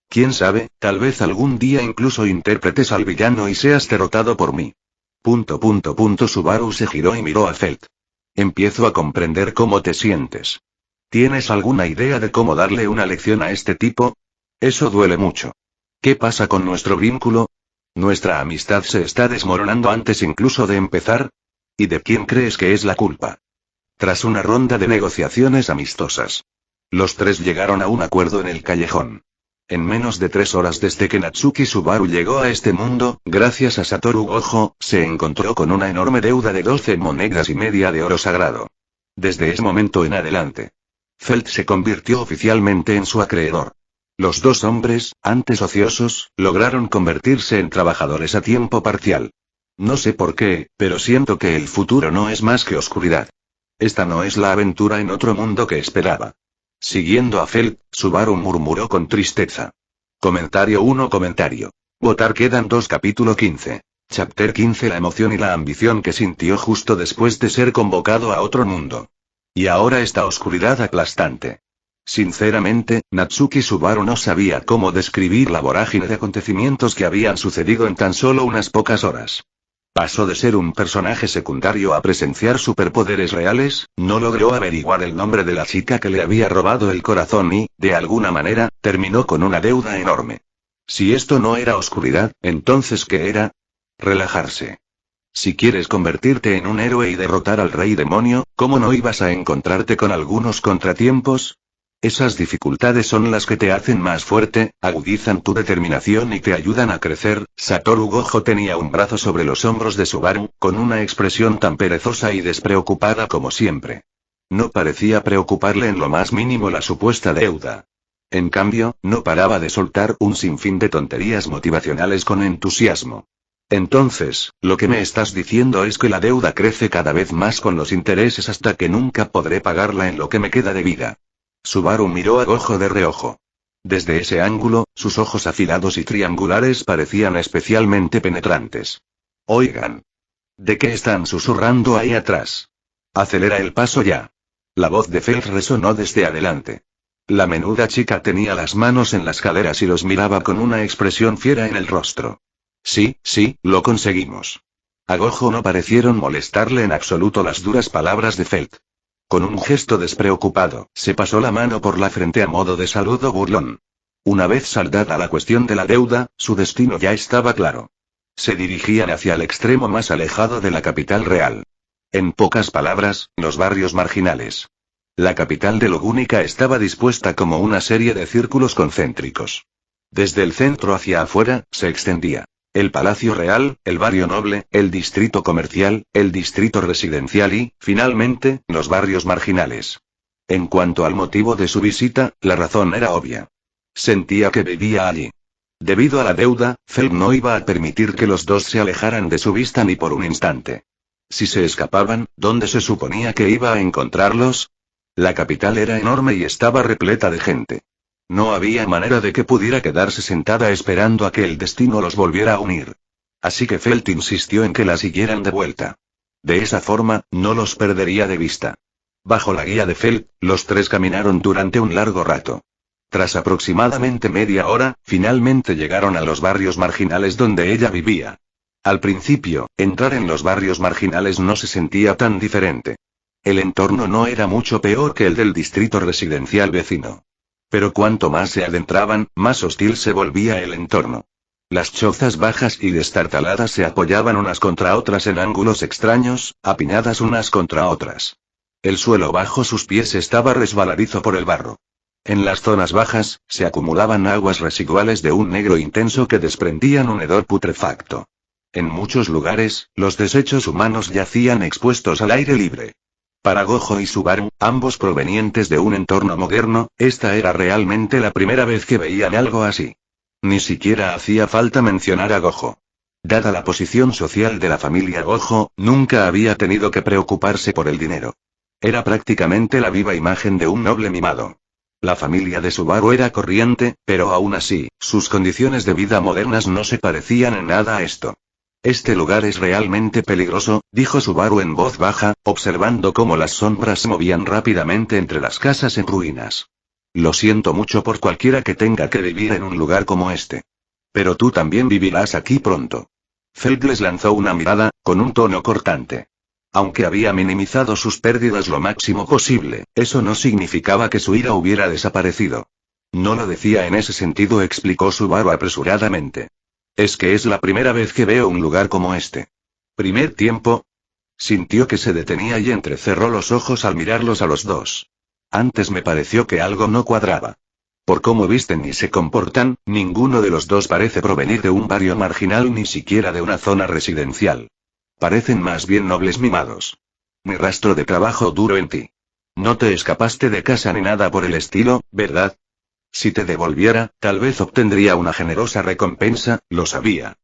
Quién sabe, tal vez algún día incluso interpretes al villano y seas derrotado por mí. Subaru se giró y miró a Felt. Empiezo a comprender cómo te sientes. ¿Tienes alguna idea de cómo darle una lección a este tipo? Eso duele mucho. ¿Qué pasa con nuestro vínculo? ¿Nuestra amistad se está desmoronando antes incluso de empezar? ¿Y de quién crees que es la culpa? Tras una ronda de negociaciones amistosas, los tres llegaron a un acuerdo en el callejón. En menos de 3 horas desde que Natsuki Subaru llegó a este mundo, gracias a Satoru Gojo, se encontró con una enorme deuda de 12 monedas y media de oro sagrado. Desde ese momento en adelante, Felt se convirtió oficialmente en su acreedor. Los dos hombres, antes ociosos, lograron convertirse en trabajadores a tiempo parcial. No sé por qué, pero siento que el futuro no es más que oscuridad. Esta no es la aventura en otro mundo que esperaba. Siguiendo a Felt, Subaru murmuró con tristeza. Comentario 1. Votar quedan 2. Capítulo 15. Chapter 15. La emoción y la ambición que sintió justo después de ser convocado a otro mundo. Y ahora esta oscuridad aplastante. Sinceramente, Natsuki Subaru no sabía cómo describir la vorágine de acontecimientos que habían sucedido en tan solo unas pocas horas. Pasó de ser un personaje secundario a presenciar superpoderes reales, no logró averiguar el nombre de la chica que le había robado el corazón y, de alguna manera, terminó con una deuda enorme. Si esto no era oscuridad, ¿entonces qué era? Relajarse. Si quieres convertirte en un héroe y derrotar al rey demonio, ¿cómo no ibas a encontrarte con algunos contratiempos? Esas dificultades son las que te hacen más fuerte, agudizan tu determinación y te ayudan a crecer. Satoru Gojo tenía un brazo sobre los hombros de Subaru, con una expresión tan perezosa y despreocupada como siempre. No parecía preocuparle en lo más mínimo la supuesta deuda. En cambio, no paraba de soltar un sinfín de tonterías motivacionales con entusiasmo. Entonces, lo que me estás diciendo es que la deuda crece cada vez más con los intereses hasta que nunca podré pagarla en lo que me queda de vida. Subaru miró a Gojo de reojo. Desde ese ángulo, sus ojos afilados y triangulares parecían especialmente penetrantes. Oigan. ¿De qué están susurrando ahí atrás? Acelera el paso ya. La voz de Felt resonó desde adelante. La menuda chica tenía las manos en las caderas y los miraba con una expresión fiera en el rostro. Sí, lo conseguimos. A Gojo no parecieron molestarle en absoluto las duras palabras de Felt. Con un gesto despreocupado, se pasó la mano por la frente a modo de saludo burlón. Una vez saldada la cuestión de la deuda, su destino ya estaba claro. Se dirigían hacia el extremo más alejado de la capital real. En pocas palabras, los barrios marginales. La capital de Logúnica estaba dispuesta como una serie de círculos concéntricos. Desde el centro hacia afuera, se extendía el Palacio Real, el barrio noble, el distrito comercial, el distrito residencial y, finalmente, los barrios marginales. En cuanto al motivo de su visita, la razón era obvia. Sentía que vivía allí. Debido a la deuda, Felt no iba a permitir que los dos se alejaran de su vista ni por un instante. Si se escapaban, ¿dónde se suponía que iba a encontrarlos? La capital era enorme y estaba repleta de gente. No había manera de que pudiera quedarse sentada esperando a que el destino los volviera a unir. Así que Felt insistió en que la siguieran de vuelta. De esa forma, no los perdería de vista. Bajo la guía de Felt, los tres caminaron durante un largo rato. Tras aproximadamente media hora, finalmente llegaron a los barrios marginales donde ella vivía. Al principio, entrar en los barrios marginales no se sentía tan diferente. El entorno no era mucho peor que el del distrito residencial vecino. Pero cuanto más se adentraban, más hostil se volvía el entorno. Las chozas bajas y destartaladas se apoyaban unas contra otras en ángulos extraños, apiñadas unas contra otras. El suelo bajo sus pies estaba resbaladizo por el barro. En las zonas bajas, se acumulaban aguas residuales de un negro intenso que desprendían un hedor putrefacto. En muchos lugares, los desechos humanos yacían expuestos al aire libre. Para Gojo y Subaru, ambos provenientes de un entorno moderno, esta era realmente la primera vez que veían algo así. Ni siquiera hacía falta mencionar a Gojo. Dada la posición social de la familia Gojo, nunca había tenido que preocuparse por el dinero. Era prácticamente la viva imagen de un noble mimado. La familia de Subaru era corriente, pero aún así, sus condiciones de vida modernas no se parecían en nada a esto. Este lugar es realmente peligroso, dijo Subaru en voz baja, observando cómo las sombras se movían rápidamente entre las casas en ruinas. Lo siento mucho por cualquiera que tenga que vivir en un lugar como este. Pero tú también vivirás aquí pronto. Felt les lanzó una mirada, con un tono cortante. Aunque había minimizado sus pérdidas lo máximo posible, eso no significaba que su ira hubiera desaparecido. No lo decía en ese sentido, explicó Subaru apresuradamente. Es que es la primera vez que veo un lugar como este. ¿Primer tiempo? Sintió que se detenía y entrecerró los ojos al mirarlos a los dos. Antes me pareció que algo no cuadraba. Por cómo visten y se comportan, ninguno de los dos parece provenir de un barrio marginal ni siquiera de una zona residencial. Parecen más bien nobles mimados. Ni rastro de trabajo duro en ti. No te escapaste de casa ni nada por el estilo, ¿verdad? Si te devolviera, tal vez obtendría una generosa recompensa, lo sabía.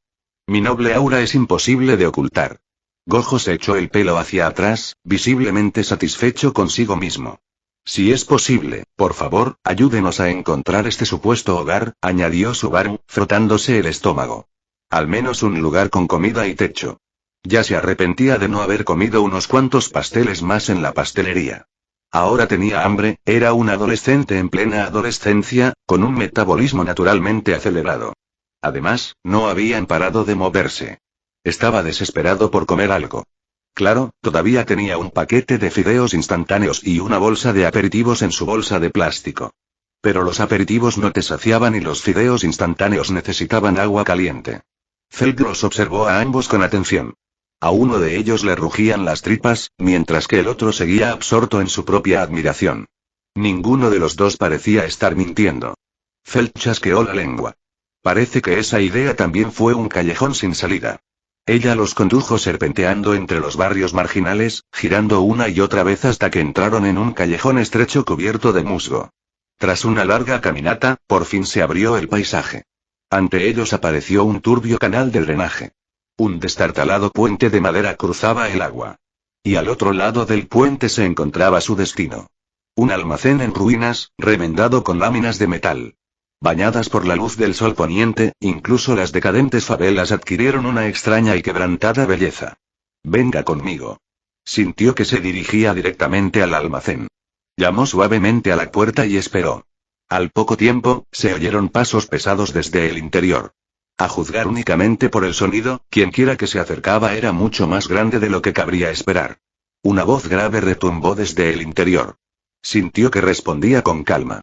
Mi noble aura es imposible de ocultar. Gojo se echó el pelo hacia atrás, visiblemente satisfecho consigo mismo. Si es posible, por favor, ayúdenos a encontrar este supuesto hogar, añadió Subaru, frotándose el estómago. Al menos un lugar con comida y techo. Ya se arrepentía de no haber comido unos cuantos pasteles más en la pastelería. Ahora tenía hambre, era un adolescente en plena adolescencia, con un metabolismo naturalmente acelerado. Además, no habían parado de moverse. Estaba desesperado por comer algo. Claro, todavía tenía un paquete de fideos instantáneos y una bolsa de aperitivos en su bolsa de plástico. Pero los aperitivos no te saciaban y los fideos instantáneos necesitaban agua caliente. Felt los observó a ambos con atención. A uno de ellos le rugían las tripas, mientras que el otro seguía absorto en su propia admiración. Ninguno de los dos parecía estar mintiendo. Felt chasqueó la lengua. Parece que esa idea también fue un callejón sin salida. Ella los condujo serpenteando entre los barrios marginales, girando una y otra vez hasta que entraron en un callejón estrecho cubierto de musgo. Tras una larga caminata, por fin se abrió el paisaje. Ante ellos apareció un turbio canal de drenaje. Un destartalado puente de madera cruzaba el agua. Y al otro lado del puente se encontraba su destino. Un almacén en ruinas, remendado con láminas de metal. Bañadas por la luz del sol poniente, incluso las decadentes favelas adquirieron una extraña y quebrantada belleza. Venga conmigo. Sintió que se dirigía directamente al almacén. Llamó suavemente a la puerta y esperó. Al poco tiempo, se oyeron pasos pesados desde el interior. A juzgar únicamente por el sonido, quienquiera que se acercaba era mucho más grande de lo que cabría esperar. Una voz grave retumbó desde el interior. Sintió que respondía con calma.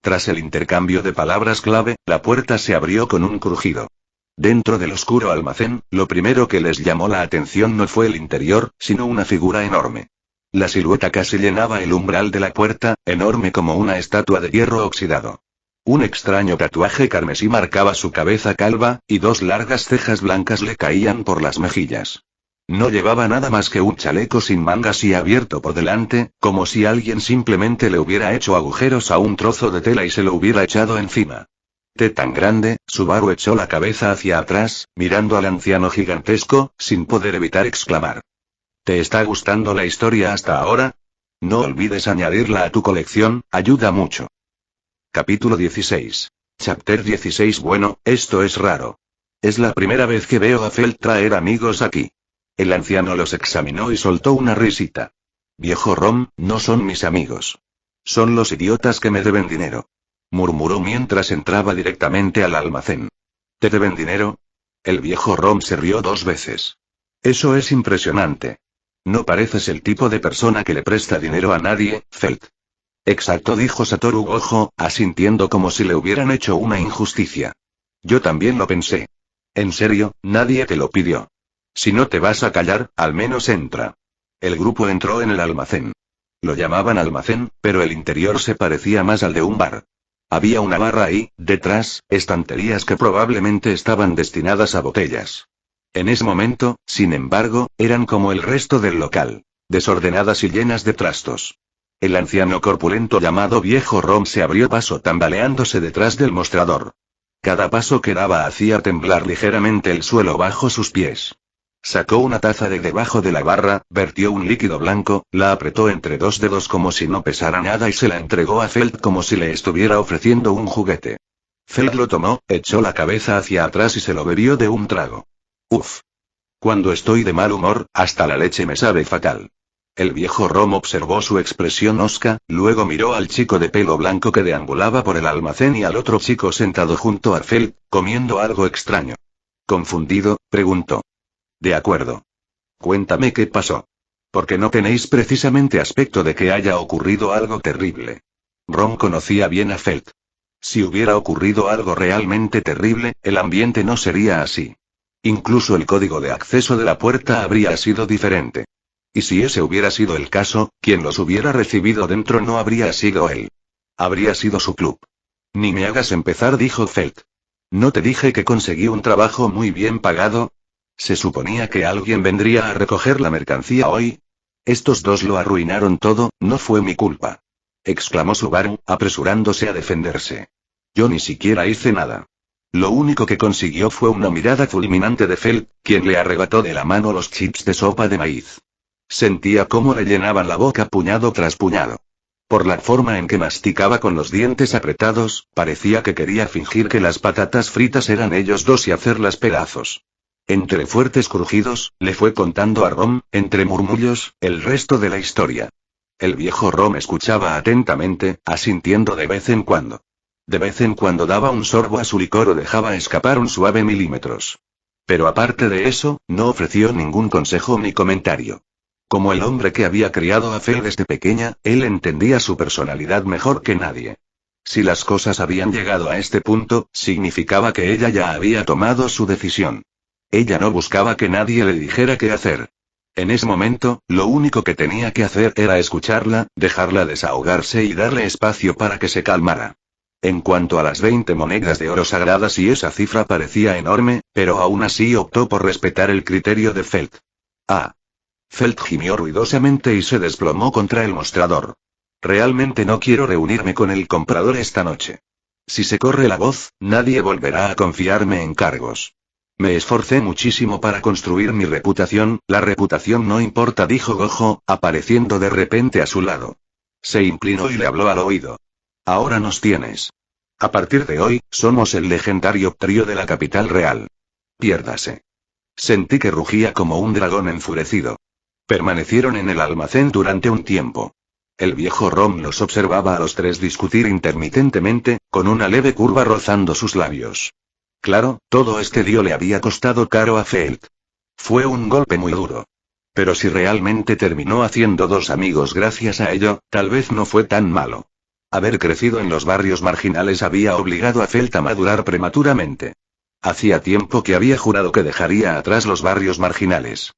Tras el intercambio de palabras clave, la puerta se abrió con un crujido. Dentro del oscuro almacén, lo primero que les llamó la atención no fue el interior, sino una figura enorme. La silueta casi llenaba el umbral de la puerta, enorme como una estatua de hierro oxidado. Un extraño tatuaje carmesí marcaba su cabeza calva, y dos largas cejas blancas le caían por las mejillas. No llevaba nada más que un chaleco sin mangas y abierto por delante, como si alguien simplemente le hubiera hecho agujeros a un trozo de tela y se lo hubiera echado encima. Tan grande, Subaru echó la cabeza hacia atrás, mirando al anciano gigantesco, sin poder evitar exclamar. ¿Te está gustando la historia hasta ahora? No olvides añadirla a tu colección, ayuda mucho. Capítulo 16. Chapter 16. Bueno, esto es raro. Es la primera vez que veo a Felt traer amigos aquí. El anciano los examinó y soltó una risita. Viejo Rom, no son mis amigos. Son los idiotas que me deben dinero. Murmuró mientras entraba directamente al almacén. ¿Te deben dinero? El viejo Rom se rió 2 veces. Eso es impresionante. No pareces el tipo de persona que le presta dinero a nadie, Felt. Exacto, dijo Satoru Gojo, asintiendo como si le hubieran hecho una injusticia. Yo también lo pensé. En serio, nadie te lo pidió. Si no te vas a callar, al menos entra. El grupo entró en el almacén. Lo llamaban almacén, pero el interior se parecía más al de un bar. Había una barra ahí, detrás, estanterías que probablemente estaban destinadas a botellas. En ese momento, sin embargo, eran como el resto del local, desordenadas y llenas de trastos. El anciano corpulento llamado Viejo Rom se abrió paso tambaleándose detrás del mostrador. Cada paso que daba hacía temblar ligeramente el suelo bajo sus pies. Sacó una taza de debajo de la barra, vertió un líquido blanco, la apretó entre 2 dedos como si no pesara nada y se la entregó a Felt como si le estuviera ofreciendo un juguete. Felt lo tomó, echó la cabeza hacia atrás y se lo bebió de un trago. Uf. Cuando estoy de mal humor, hasta la leche me sabe fatal. El viejo Rom observó su expresión hosca, luego miró al chico de pelo blanco que deambulaba por el almacén y al otro chico sentado junto a Felt, comiendo algo extraño. Confundido, preguntó. De acuerdo. Cuéntame qué pasó. Porque no tenéis precisamente aspecto de que haya ocurrido algo terrible. Rom conocía bien a Felt. Si hubiera ocurrido algo realmente terrible, el ambiente no sería así. Incluso el código de acceso de la puerta habría sido diferente. Y si ese hubiera sido el caso, quien los hubiera recibido dentro no habría sido él. Habría sido su club. Ni me hagas empezar, dijo Felt. ¿No te dije que conseguí un trabajo muy bien pagado? ¿Se suponía que alguien vendría a recoger la mercancía hoy? Estos dos lo arruinaron todo, no fue mi culpa. Exclamó Subaru, apresurándose a defenderse. Yo ni siquiera hice nada. Lo único que consiguió fue una mirada fulminante de Felt, quien le arrebató de la mano los chips de sopa de maíz. Sentía cómo le llenaban la boca puñado tras puñado. Por la forma en que masticaba con los dientes apretados, parecía que quería fingir que las patatas fritas eran ellos dos y hacerlas pedazos. Entre fuertes crujidos, le fue contando a Rom, entre murmullos, el resto de la historia. El viejo Rom escuchaba atentamente, asintiendo de vez en cuando. De vez en cuando daba un sorbo a su licor o dejaba escapar un suave milímetros. Pero aparte de eso, no ofreció ningún consejo ni comentario. Como el hombre que había criado a Fel desde pequeña, él entendía su personalidad mejor que nadie. Si las cosas habían llegado a este punto, significaba que ella ya había tomado su decisión. Ella no buscaba que nadie le dijera qué hacer. En ese momento, lo único que tenía que hacer era escucharla, dejarla desahogarse y darle espacio para que se calmara. En cuanto a las 20 monedas de oro sagradas, y esa cifra parecía enorme, pero aún así optó por respetar el criterio de Felt. Felt gimió ruidosamente y se desplomó contra el mostrador. Realmente no quiero reunirme con el comprador esta noche. Si se corre la voz, nadie volverá a confiarme en cargos. Me esforcé muchísimo para construir mi reputación, la reputación no importa, dijo Gojo, apareciendo de repente a su lado. Se inclinó y le habló al oído. Ahora nos tienes. A partir de hoy, somos el legendario trío de la capital real. Piérdase. Sentí que rugía como un dragón enfurecido. Permanecieron en el almacén durante un tiempo. El viejo Rom los observaba a los tres discutir intermitentemente, con una leve curva rozando sus labios. Claro, todo este lío le había costado caro a Felt. Fue un golpe muy duro. Pero si realmente terminó haciendo dos amigos gracias a ello, tal vez no fue tan malo. Haber crecido en los barrios marginales había obligado a Felt a madurar prematuramente. Hacía tiempo que había jurado que dejaría atrás los barrios marginales.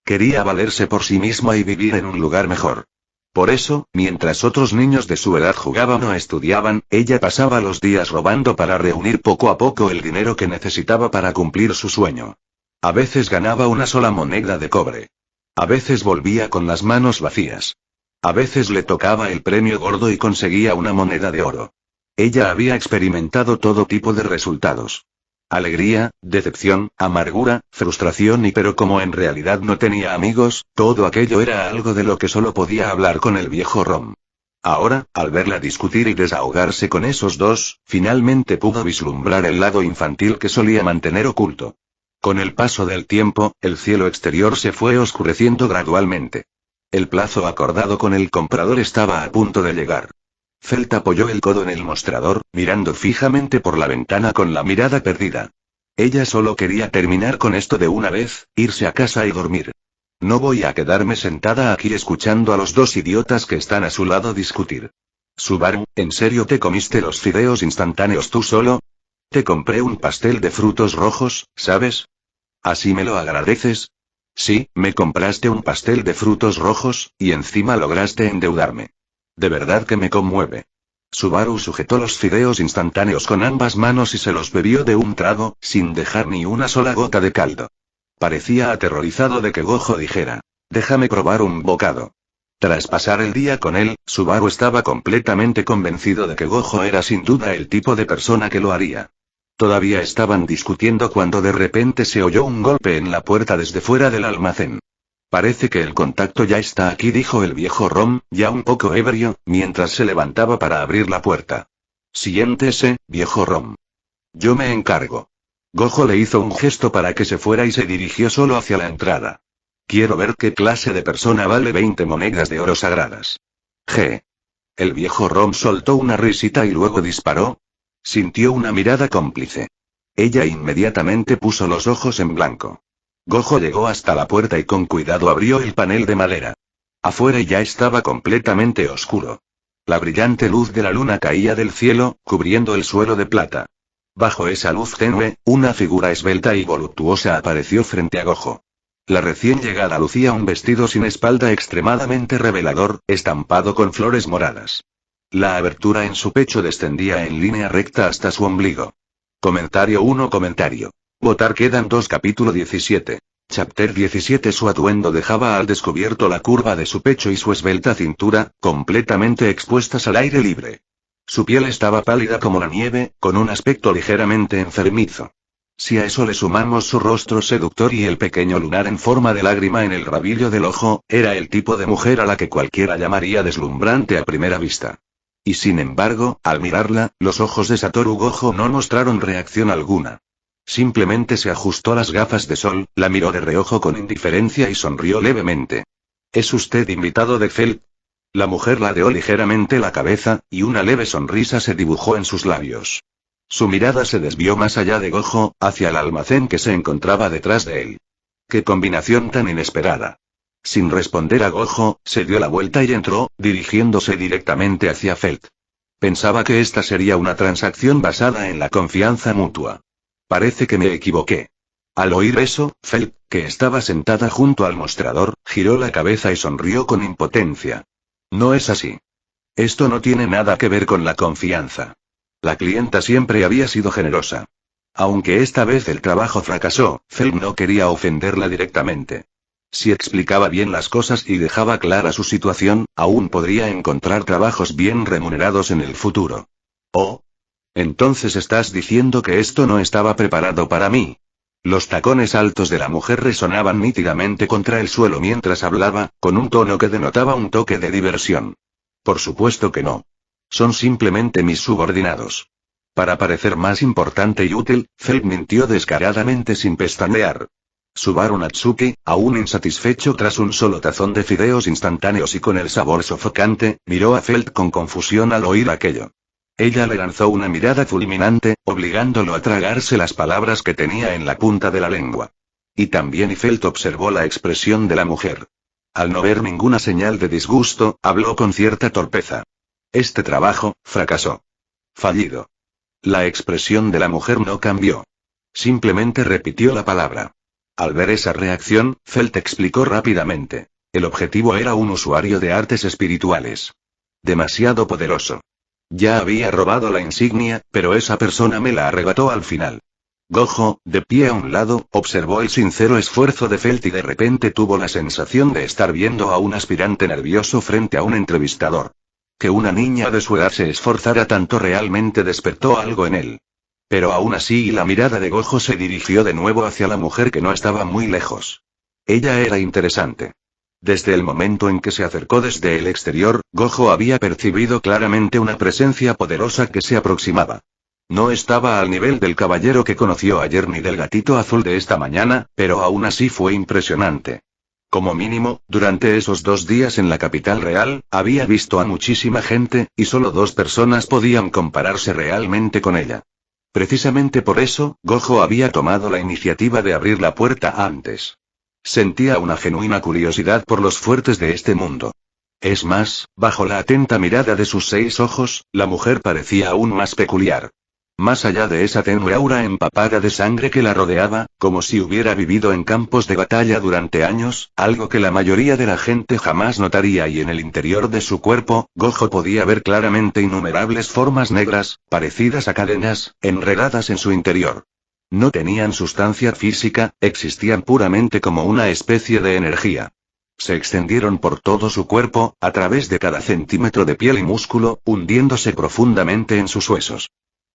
Quería valerse por sí mismo y vivir en un lugar mejor. Por eso, mientras otros niños de su edad jugaban o estudiaban, ella pasaba los días robando para reunir poco a poco el dinero que necesitaba para cumplir su sueño. A veces ganaba una sola moneda de cobre. A veces volvía con las manos vacías. A veces le tocaba el premio gordo y conseguía una moneda de oro. Ella había experimentado todo tipo de resultados. Alegría, decepción, amargura, frustración pero como en realidad no tenía amigos, todo aquello era algo de lo que solo podía hablar con el viejo Rom. Ahora, al verla discutir y desahogarse con esos dos, finalmente pudo vislumbrar el lado infantil que solía mantener oculto. Con el paso del tiempo, el cielo exterior se fue oscureciendo gradualmente. El plazo acordado con el comprador estaba a punto de llegar. Felt apoyó el codo en el mostrador, mirando fijamente por la ventana con la mirada perdida. Ella solo quería terminar con esto de una vez, irse a casa y dormir. No voy a quedarme sentada aquí escuchando a los dos idiotas que están a su lado discutir. Subaru, ¿en serio te comiste los fideos instantáneos tú solo? Te compré un pastel de frutos rojos, ¿sabes? ¿Así me lo agradeces? Sí, me compraste un pastel de frutos rojos, y encima lograste endeudarme. De verdad que me conmueve. Subaru sujetó los fideos instantáneos con ambas manos y se los bebió de un trago, sin dejar ni una sola gota de caldo. Parecía aterrorizado de que Gojo dijera: déjame probar un bocado. Tras pasar el día con él, Subaru estaba completamente convencido de que Gojo era sin duda el tipo de persona que lo haría. Todavía estaban discutiendo cuando de repente se oyó un golpe en la puerta desde fuera del almacén. Parece que el contacto ya está aquí, dijo el viejo Rom, ya un poco ebrio, mientras se levantaba para abrir la puerta. Siéntese, viejo Rom. Yo me encargo. Gojo le hizo un gesto para que se fuera y se dirigió solo hacia la entrada. Quiero ver qué clase de persona vale 20 monedas de oro sagradas. G. El viejo Rom soltó una risita y luego disparó. Sintió una mirada cómplice. Ella inmediatamente puso los ojos en blanco. Gojo llegó hasta la puerta y con cuidado abrió el panel de madera. Afuera ya estaba completamente oscuro. La brillante luz de la luna caía del cielo, cubriendo el suelo de plata. Bajo esa luz tenue, una figura esbelta y voluptuosa apareció frente a Gojo. La recién llegada lucía un vestido sin espalda extremadamente revelador, estampado con flores moradas. La abertura en su pecho descendía en línea recta hasta su ombligo. Comentario 1. Votar quedan 2. Capítulo 17. Chapter 17. Su atuendo dejaba al descubierto la curva de su pecho y su esbelta cintura, completamente expuestas al aire libre. Su piel estaba pálida como la nieve, con un aspecto ligeramente enfermizo. Si a eso le sumamos su rostro seductor y el pequeño lunar en forma de lágrima en el rabillo del ojo, era el tipo de mujer a la que cualquiera llamaría deslumbrante a primera vista. Y sin embargo, al mirarla, los ojos de Satoru Gojo no mostraron reacción alguna. Simplemente se ajustó las gafas de sol, la miró de reojo con indiferencia y sonrió levemente. ¿Es usted invitado de Felt? La mujer ladeó ligeramente la cabeza, y una leve sonrisa se dibujó en sus labios. Su mirada se desvió más allá de Gojo, hacia el almacén que se encontraba detrás de él. ¡Qué combinación tan inesperada! Sin responder a Gojo, se dio la vuelta y entró, dirigiéndose directamente hacia Felt. Pensaba que esta sería una transacción basada en la confianza mutua. Parece que me equivoqué. Al oír eso, Felt, que estaba sentada junto al mostrador, giró la cabeza y sonrió con impotencia. No es así. Esto no tiene nada que ver con la confianza. La clienta siempre había sido generosa. Aunque esta vez el trabajo fracasó, Felt no quería ofenderla directamente. Si explicaba bien las cosas y dejaba clara su situación, aún podría encontrar trabajos bien remunerados en el futuro. Oh. Entonces estás diciendo que esto no estaba preparado para mí. Los tacones altos de la mujer resonaban nítidamente contra el suelo mientras hablaba, con un tono que denotaba un toque de diversión. Por supuesto que no. Son simplemente mis subordinados. Para parecer más importante y útil, Felt mintió descaradamente sin pestañear. Subaru Natsuki, aún insatisfecho tras un solo tazón de fideos instantáneos y con el sabor sofocante, miró a Felt con confusión al oír aquello. Ella le lanzó una mirada fulminante, obligándolo a tragarse las palabras que tenía en la punta de la lengua. Y también Felt observó la expresión de la mujer. Al no ver ninguna señal de disgusto, habló con cierta torpeza. Este trabajo, fracasó. Fallido. La expresión de la mujer no cambió. Simplemente repitió la palabra. Al ver esa reacción, Felt explicó rápidamente. El objetivo era un usuario de artes espirituales. Demasiado poderoso. Ya había robado la insignia, pero esa persona me la arrebató al final. Gojo, de pie a un lado, observó el sincero esfuerzo de Felt y de repente tuvo la sensación de estar viendo a un aspirante nervioso frente a un entrevistador. Que una niña de su edad se esforzara tanto realmente despertó algo en él. Pero aún así la mirada de Gojo se dirigió de nuevo hacia la mujer que no estaba muy lejos. Ella era interesante. Desde el momento en que se acercó desde el exterior, Gojo había percibido claramente una presencia poderosa que se aproximaba. No estaba al nivel del caballero que conoció ayer ni del gatito azul de esta mañana, pero aún así fue impresionante. Como mínimo, durante esos 2 días en la capital real, había visto a muchísima gente, y solo 2 personas podían compararse realmente con ella. Precisamente por eso, Gojo había tomado la iniciativa de abrir la puerta antes. Sentía una genuina curiosidad por los fuertes de este mundo. Es más, bajo la atenta mirada de sus 6 ojos, la mujer parecía aún más peculiar. Más allá de esa tenue aura empapada de sangre que la rodeaba, como si hubiera vivido en campos de batalla durante años, algo que la mayoría de la gente jamás notaría, y en el interior de su cuerpo, Gojo podía ver claramente innumerables formas negras, parecidas a cadenas, enredadas en su interior. No tenían sustancia física, existían puramente como una especie de energía. Se extendieron por todo su cuerpo, a través de cada centímetro de piel y músculo, hundiéndose profundamente en sus huesos.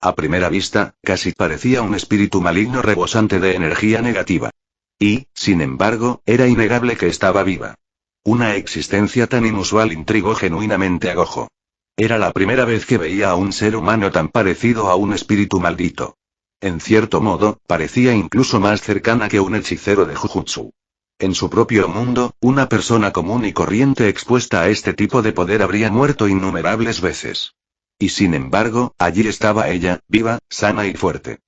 A primera vista, casi parecía un espíritu maligno rebosante de energía negativa. Y, sin embargo, era innegable que estaba viva. Una existencia tan inusual intrigó genuinamente a Gojo. Era la primera vez que veía a un ser humano tan parecido a un espíritu maldito. En cierto modo, parecía incluso más cercana que un hechicero de Jujutsu. En su propio mundo, una persona común y corriente expuesta a este tipo de poder habría muerto innumerables veces. Y sin embargo, allí estaba ella, viva, sana y fuerte.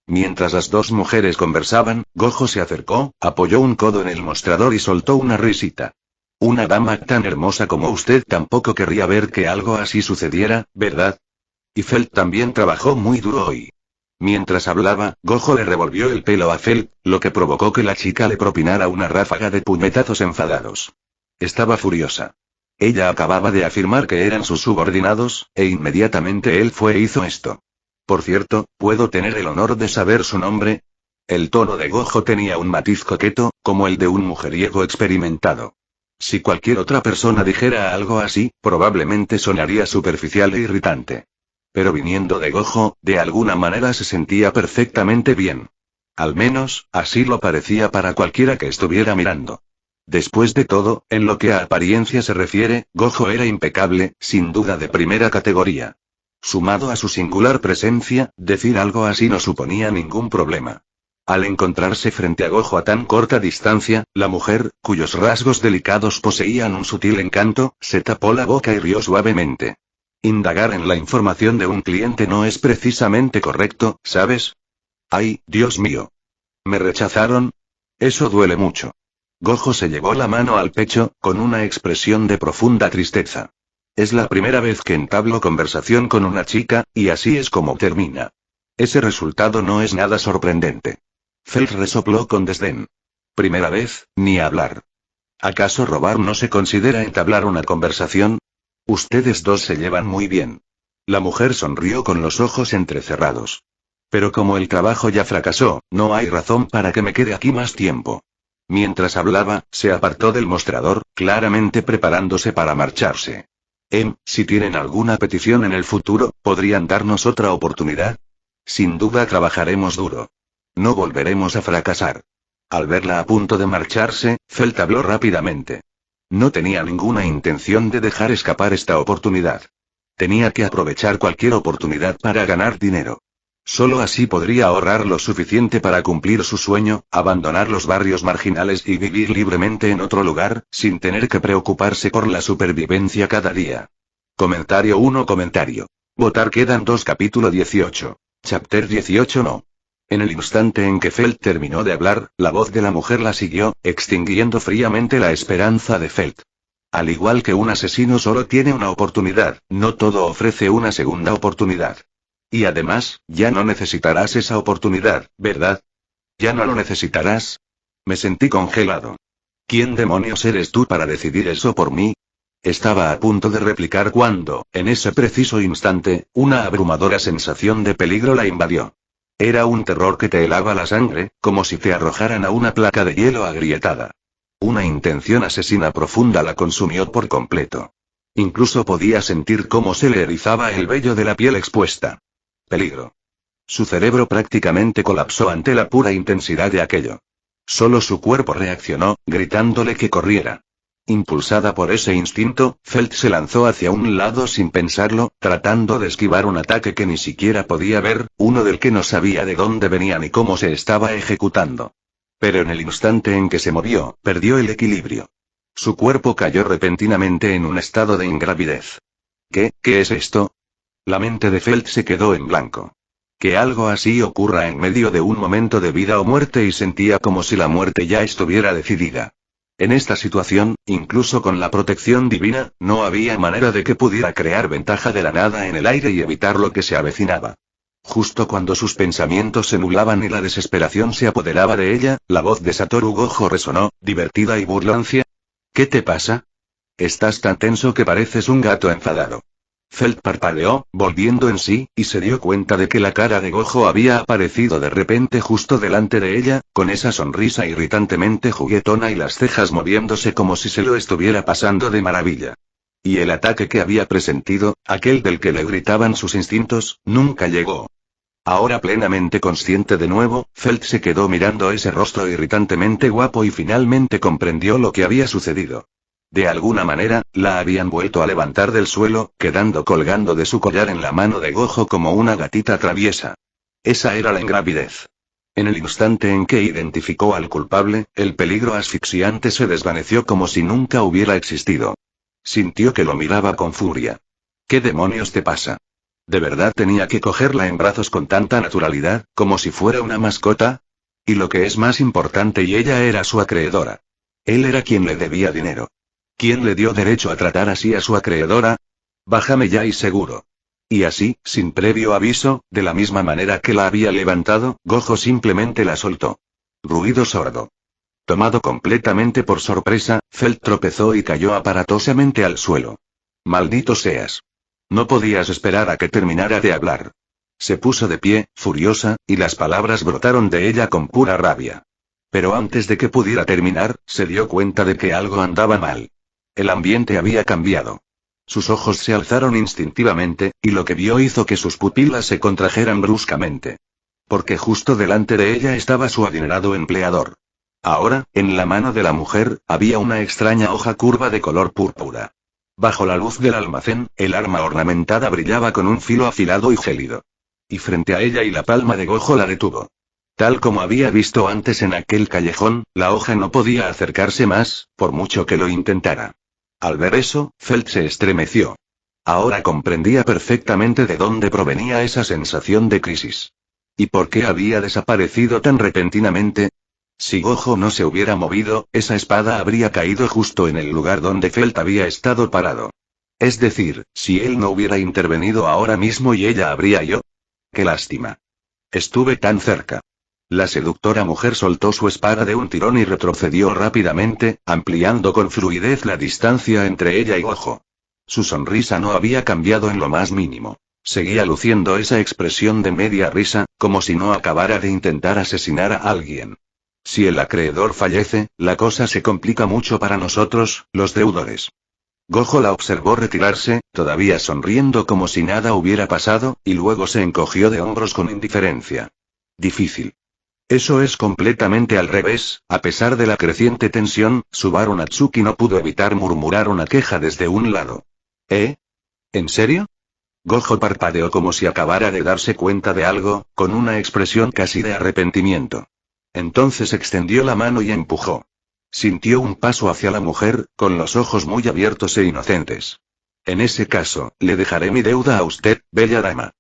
Mientras las 2 mujeres conversaban, Gojo se acercó, apoyó un codo en el mostrador y soltó una risita. Una dama tan hermosa como usted tampoco querría ver que algo así sucediera, ¿verdad? Y Felt también trabajó muy duro hoy. Mientras hablaba, Gojo le revolvió el pelo a Felt, lo que provocó que la chica le propinara una ráfaga de puñetazos enfadados. Estaba furiosa. Ella acababa de afirmar que eran sus subordinados, e inmediatamente él fue e hizo esto. Por cierto, ¿puedo tener el honor de saber su nombre? El tono de Gojo tenía un matiz coqueto, como el de un mujeriego experimentado. Si cualquier otra persona dijera algo así, probablemente sonaría superficial e irritante. Pero viniendo de Gojo, de alguna manera se sentía perfectamente bien. Al menos, así lo parecía para cualquiera que estuviera mirando. Después de todo, en lo que a apariencia se refiere, Gojo era impecable, sin duda de primera categoría. Sumado a su singular presencia, decir algo así no suponía ningún problema. Al encontrarse frente a Gojo a tan corta distancia, la mujer, cuyos rasgos delicados poseían un sutil encanto, se tapó la boca y rió suavemente. Indagar en la información de un cliente no es precisamente correcto, ¿sabes? ¡Ay, Dios mío! ¿Me rechazaron? Eso duele mucho. Gojo se llevó la mano al pecho, con una expresión de profunda tristeza. Es la primera vez que entablo conversación con una chica, y así es como termina. Ese resultado no es nada sorprendente. Felt resopló con desdén. Primera vez, ni hablar. ¿Acaso robar no se considera entablar una conversación? Ustedes 2 se llevan muy bien. La mujer sonrió con los ojos entrecerrados. Pero como el trabajo ya fracasó, no hay razón para que me quede aquí más tiempo. Mientras hablaba, se apartó del mostrador, claramente preparándose para marcharse. Si tienen alguna petición en el futuro, ¿podrían darnos otra oportunidad? Sin duda trabajaremos duro. No volveremos a fracasar. Al verla a punto de marcharse, Felt habló rápidamente. No tenía ninguna intención de dejar escapar esta oportunidad. Tenía que aprovechar cualquier oportunidad para ganar dinero. Solo así podría ahorrar lo suficiente para cumplir su sueño, abandonar los barrios marginales y vivir libremente en otro lugar, sin tener que preocuparse por la supervivencia cada día. Comentario 1. Votar quedan 2. Capítulo 18. Chapter 18 no. En el instante en que Felt terminó de hablar, la voz de la mujer la siguió, extinguiendo fríamente la esperanza de Felt. Al igual que un asesino solo tiene una oportunidad, no todo ofrece una segunda oportunidad. Y además, ya no necesitarás esa oportunidad, ¿verdad? ¿Ya no lo necesitarás? Me sentí congelado. ¿Quién demonios eres tú para decidir eso por mí? Estaba a punto de replicar cuando, en ese preciso instante, una abrumadora sensación de peligro la invadió. Era un terror que te helaba la sangre, como si te arrojaran a una placa de hielo agrietada. Una intención asesina profunda la consumió por completo. Incluso podía sentir cómo se le erizaba el vello de la piel expuesta. Peligro. Su cerebro prácticamente colapsó ante la pura intensidad de aquello. Solo su cuerpo reaccionó, gritándole que corriera. Impulsada por ese instinto, Felt se lanzó hacia un lado sin pensarlo, tratando de esquivar un ataque que ni siquiera podía ver, uno del que no sabía de dónde venía ni cómo se estaba ejecutando. Pero en el instante en que se movió, perdió el equilibrio. Su cuerpo cayó repentinamente en un estado de ingravidez. ¿Qué es esto? La mente de Felt se quedó en blanco. Que algo así ocurra en medio de un momento de vida o muerte y sentía como si la muerte ya estuviera decidida. En esta situación, incluso con la protección divina, no había manera de que pudiera crear ventaja de la nada en el aire y evitar lo que se avecinaba. Justo cuando sus pensamientos se nublaban y la desesperación se apoderaba de ella, la voz de Satoru Gojo resonó, divertida y burlancia. ¿Qué te pasa? Estás tan tenso que pareces un gato enfadado. Felt parpadeó, volviendo en sí, y se dio cuenta de que la cara de Gojo había aparecido de repente justo delante de ella, con esa sonrisa irritantemente juguetona y las cejas moviéndose como si se lo estuviera pasando de maravilla. Y el ataque que había presentido, aquel del que le gritaban sus instintos, nunca llegó. Ahora plenamente consciente de nuevo, Felt se quedó mirando ese rostro irritantemente guapo y finalmente comprendió lo que había sucedido. De alguna manera, la habían vuelto a levantar del suelo, quedando colgando de su collar en la mano de Gojo como una gatita traviesa. Esa era la ingravidez. En el instante en que identificó al culpable, el peligro asfixiante se desvaneció como si nunca hubiera existido. Sintió que lo miraba con furia. ¿Qué demonios te pasa? ¿De verdad tenía que cogerla en brazos con tanta naturalidad, como si fuera una mascota? Y lo que es más importante, y ella era su acreedora. Él era quien le debía dinero. ¿Quién le dio derecho a tratar así a su acreedora? Bájame ya y seguro. Y así, sin previo aviso, de la misma manera que la había levantado, Gojo simplemente la soltó. Ruido sordo. Tomado completamente por sorpresa, Felt tropezó y cayó aparatosamente al suelo. Maldito seas. No podías esperar a que terminara de hablar. Se puso de pie, furiosa, y las palabras brotaron de ella con pura rabia. Pero antes de que pudiera terminar, se dio cuenta de que algo andaba mal. El ambiente había cambiado. Sus ojos se alzaron instintivamente, y lo que vio hizo que sus pupilas se contrajeran bruscamente. Porque justo delante de ella estaba su adinerado empleador. Ahora, en la mano de la mujer, había una extraña hoja curva de color púrpura. Bajo la luz del almacén, el arma ornamentada brillaba con un filo afilado y gélido. Y frente a ella y la palma de Gojo la detuvo. Tal como había visto antes en aquel callejón, la hoja no podía acercarse más, por mucho que lo intentara. Al ver eso, Felt se estremeció. Ahora comprendía perfectamente de dónde provenía esa sensación de crisis. ¿Y por qué había desaparecido tan repentinamente? Si Gojo no se hubiera movido, esa espada habría caído justo en el lugar donde Felt había estado parado. Es decir, si él no hubiera intervenido ahora mismo y ella habría yo. ¡Qué lástima! Estuve tan cerca. La seductora mujer soltó su espada de un tirón y retrocedió rápidamente, ampliando con fluidez la distancia entre ella y Gojo. Su sonrisa no había cambiado en lo más mínimo. Seguía luciendo esa expresión de media risa, como si no acabara de intentar asesinar a alguien. Si el acreedor fallece, la cosa se complica mucho para nosotros, los deudores. Gojo la observó retirarse, todavía sonriendo como si nada hubiera pasado, y luego se encogió de hombros con indiferencia. Difícil. Eso es completamente al revés. A pesar de la creciente tensión, Subaru Natsuki no pudo evitar murmurar una queja desde un lado. ¿Eh? ¿En serio? Gojo parpadeó como si acabara de darse cuenta de algo, con una expresión casi de arrepentimiento. Entonces extendió la mano y empujó. Sintió un paso hacia la mujer, con los ojos muy abiertos e inocentes. En ese caso, le dejaré mi deuda a usted, bella dama.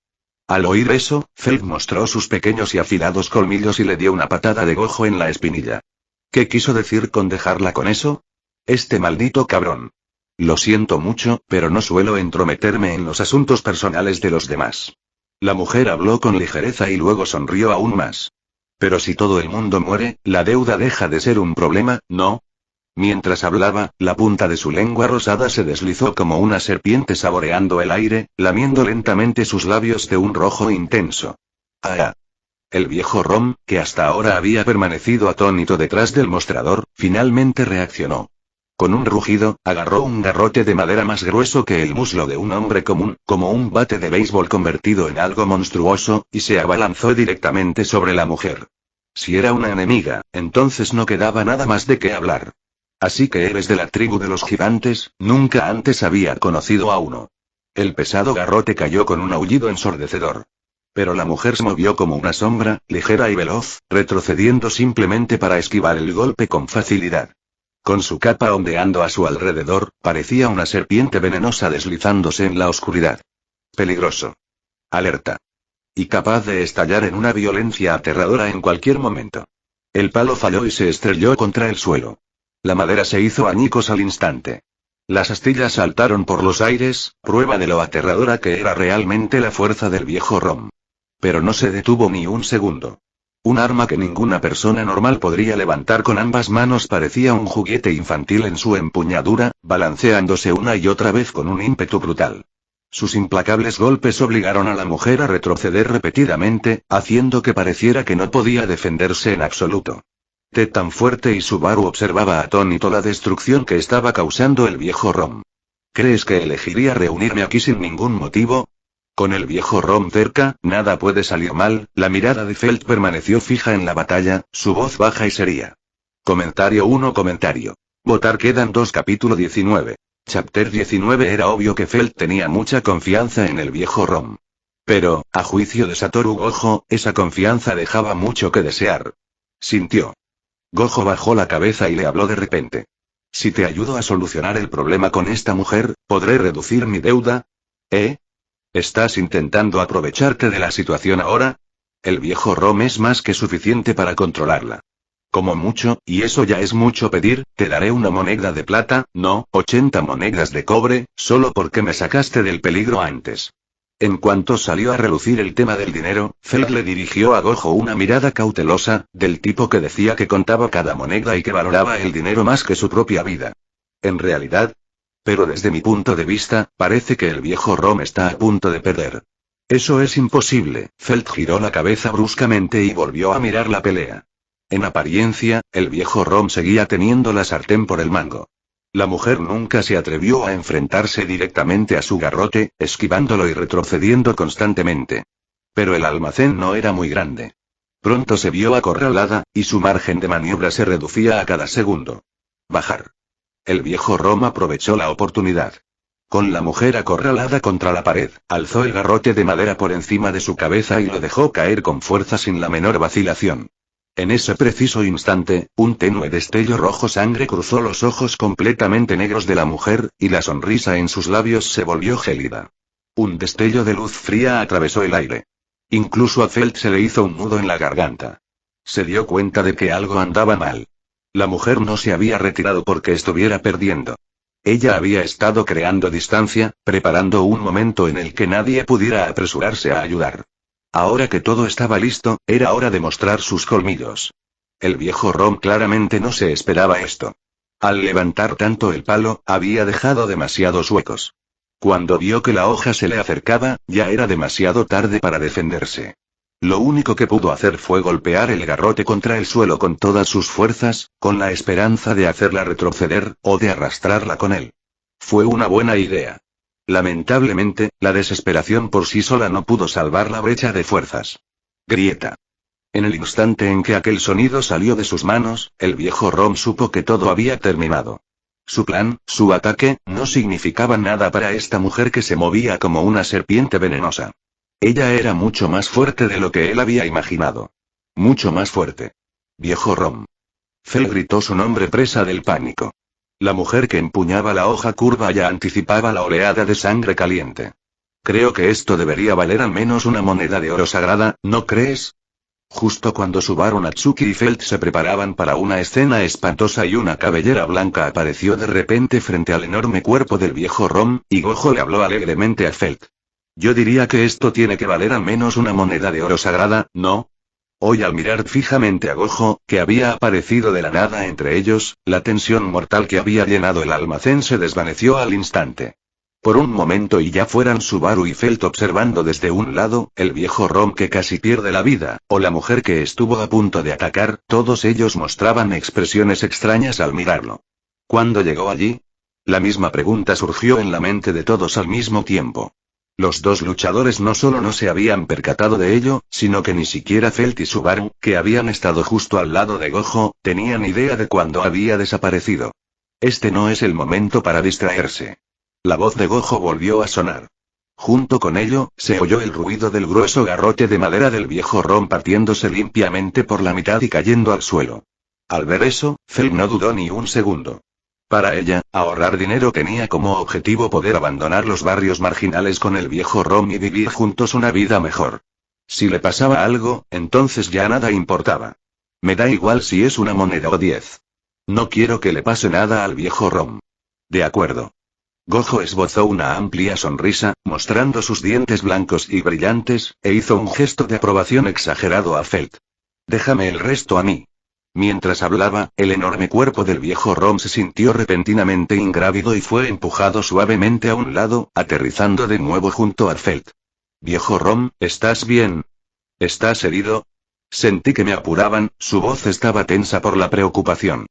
Al oír eso, Feld mostró sus pequeños y afilados colmillos y le dio una patada de Gojo en la espinilla. ¿Qué quiso decir con dejarla con eso? Este maldito cabrón. Lo siento mucho, pero no suelo entrometerme en los asuntos personales de los demás. La mujer habló con ligereza y luego sonrió aún más. Pero si todo el mundo muere, la deuda deja de ser un problema, ¿no? Mientras hablaba, la punta de su lengua rosada se deslizó como una serpiente saboreando el aire, lamiendo lentamente sus labios de un rojo intenso. ¡Ah! El viejo Rom, que hasta ahora había permanecido atónito detrás del mostrador, finalmente reaccionó. Con un rugido, agarró un garrote de madera más grueso que el muslo de un hombre común, como un bate de béisbol convertido en algo monstruoso, y se abalanzó directamente sobre la mujer. Si era una enemiga, entonces no quedaba nada más de qué hablar. Así que eres de la tribu de los gigantes, nunca antes había conocido a uno. El pesado garrote cayó con un aullido ensordecedor. Pero la mujer se movió como una sombra, ligera y veloz, retrocediendo simplemente para esquivar el golpe con facilidad. Con su capa ondeando a su alrededor, parecía una serpiente venenosa deslizándose en la oscuridad. Peligroso. Alerta. Y capaz de estallar en una violencia aterradora en cualquier momento. El palo falló y se estrelló contra el suelo. La madera se hizo añicos al instante. Las astillas saltaron por los aires, prueba de lo aterradora que era realmente la fuerza del viejo Rom. Pero no se detuvo ni un segundo. Un arma que ninguna persona normal podría levantar con ambas manos parecía un juguete infantil en su empuñadura, balanceándose una y otra vez con un ímpetu brutal. Sus implacables golpes obligaron a la mujer a retroceder repetidamente, haciendo que pareciera que no podía defenderse en absoluto. Tan fuerte y Subaru observaba atónito la destrucción que estaba causando el viejo Rom. ¿Crees que elegiría reunirme aquí sin ningún motivo? Con el viejo Rom cerca, nada puede salir mal. La mirada de Feld permaneció fija en la batalla, su voz baja y seria. Comentario 1. Votar quedan 2. Capítulo 19. Chapter 19. Era obvio que Feld tenía mucha confianza en el viejo Rom. Pero, a juicio de Satoru Gojo, esa confianza dejaba mucho que desear. Sintió. Gojo bajó la cabeza y le habló de repente. Si te ayudo a solucionar el problema con esta mujer, ¿podré reducir mi deuda? ¿Eh? ¿Estás intentando aprovecharte de la situación ahora? El viejo Rom es más que suficiente para controlarla. Como mucho, y eso ya es mucho pedir, te daré una moneda de plata, no, 80 monedas de cobre, solo porque me sacaste del peligro antes. En cuanto salió a relucir el tema del dinero, Feld le dirigió a Gojo una mirada cautelosa, del tipo que decía que contaba cada moneda y que valoraba el dinero más que su propia vida. En realidad. Pero desde mi punto de vista, parece que el viejo Rom está a punto de perder. Eso es imposible. Feld giró la cabeza bruscamente y volvió a mirar la pelea. En apariencia, el viejo Rom seguía teniendo la sartén por el mango. La mujer nunca se atrevió a enfrentarse directamente a su garrote, esquivándolo y retrocediendo constantemente. Pero el almacén no era muy grande. Pronto se vio acorralada, y su margen de maniobra se reducía a cada segundo. Bajar. El viejo Rom aprovechó la oportunidad. Con la mujer acorralada contra la pared, alzó el garrote de madera por encima de su cabeza y lo dejó caer con fuerza sin la menor vacilación. En ese preciso instante, un tenue destello rojo sangre cruzó los ojos completamente negros de la mujer, y la sonrisa en sus labios se volvió gélida. Un destello de luz fría atravesó el aire. Incluso a Feld se le hizo un nudo en la garganta. Se dio cuenta de que algo andaba mal. La mujer no se había retirado porque estuviera perdiendo. Ella había estado creando distancia, preparando un momento en el que nadie pudiera apresurarse a ayudar. Ahora que todo estaba listo, era hora de mostrar sus colmillos. El viejo Rom claramente no se esperaba esto. Al levantar tanto el palo, había dejado demasiados huecos. Cuando vio que la hoja se le acercaba, ya era demasiado tarde para defenderse. Lo único que pudo hacer fue golpear el garrote contra el suelo con todas sus fuerzas, con la esperanza de hacerla retroceder, o de arrastrarla con él. Fue una buena idea. Lamentablemente, la desesperación por sí sola no pudo salvar la brecha de fuerzas. Grieta. En el instante en que aquel sonido salió de sus manos, el viejo Rom supo que todo había terminado. Su plan, su ataque, no significaba nada para esta mujer que se movía como una serpiente venenosa. Ella era mucho más fuerte de lo que él había imaginado. Mucho más fuerte. Viejo Rom. Fell gritó su nombre presa del pánico. La mujer que empuñaba la hoja curva ya anticipaba la oleada de sangre caliente. Creo que esto debería valer al menos una moneda de oro sagrada, ¿no crees? Justo cuando Subaru Natsuki y Felt se preparaban para una escena espantosa y una cabellera blanca apareció de repente frente al enorme cuerpo del viejo Rom, y Gojo le habló alegremente a Felt. Yo diría que esto tiene que valer al menos una moneda de oro sagrada, ¿no? Hoy al mirar fijamente a Gojo, que había aparecido de la nada entre ellos, la tensión mortal que había llenado el almacén se desvaneció al instante. Por un momento y ya fueran Subaru y Felt observando desde un lado, el viejo Rom que casi pierde la vida, o la mujer que estuvo a punto de atacar, todos ellos mostraban expresiones extrañas al mirarlo. ¿Cuándo llegó allí? La misma pregunta surgió en la mente de todos al mismo tiempo. Los dos luchadores no solo no se habían percatado de ello, sino que ni siquiera Felt y Subaru, que habían estado justo al lado de Gojo, tenían idea de cuándo había desaparecido. Este no es el momento para distraerse. La voz de Gojo volvió a sonar. Junto con ello, se oyó el ruido del grueso garrote de madera del viejo Rom partiéndose limpiamente por la mitad y cayendo al suelo. Al ver eso, Felt no dudó ni un segundo. Para ella, ahorrar dinero tenía como objetivo poder abandonar los barrios marginales con el viejo Rom y vivir juntos una vida mejor. Si le pasaba algo, entonces ya nada importaba. Me da igual si es una moneda o 10. No quiero que le pase nada al viejo Rom. De acuerdo. Gojo esbozó una amplia sonrisa, mostrando sus dientes blancos y brillantes, e hizo un gesto de aprobación exagerado a Felt. Déjame el resto a mí. Mientras hablaba, el enorme cuerpo del viejo Rom se sintió repentinamente ingrávido y fue empujado suavemente a un lado, aterrizando de nuevo junto a Felt. Viejo Rom, ¿estás bien? ¿Estás herido? Sentí que me apuraban, su voz estaba tensa por la preocupación.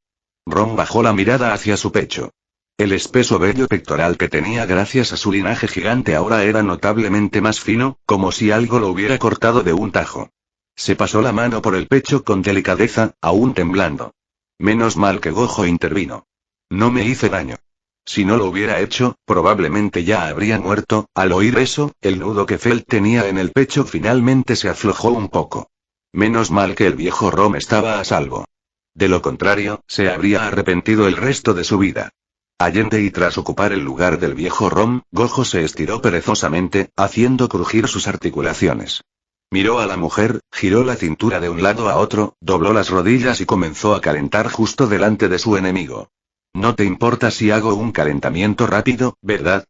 Rom bajó la mirada hacia su pecho. El espeso vello pectoral que tenía gracias a su linaje gigante ahora era notablemente más fino, como si algo lo hubiera cortado de un tajo. Se pasó la mano por el pecho con delicadeza, aún temblando. Menos mal que Gojo intervino. No me hice daño. Si no lo hubiera hecho, probablemente ya habría muerto. Al oír eso, el nudo que Felt tenía en el pecho finalmente se aflojó un poco. Menos mal que el viejo Rom estaba a salvo. De lo contrario, se habría arrepentido el resto de su vida. Allende y tras ocupar el lugar del viejo Rom, Gojo se estiró perezosamente, haciendo crujir sus articulaciones. Miró a la mujer, giró la cintura de un lado a otro, dobló las rodillas y comenzó a calentar justo delante de su enemigo. No te importa si hago un calentamiento rápido, ¿verdad?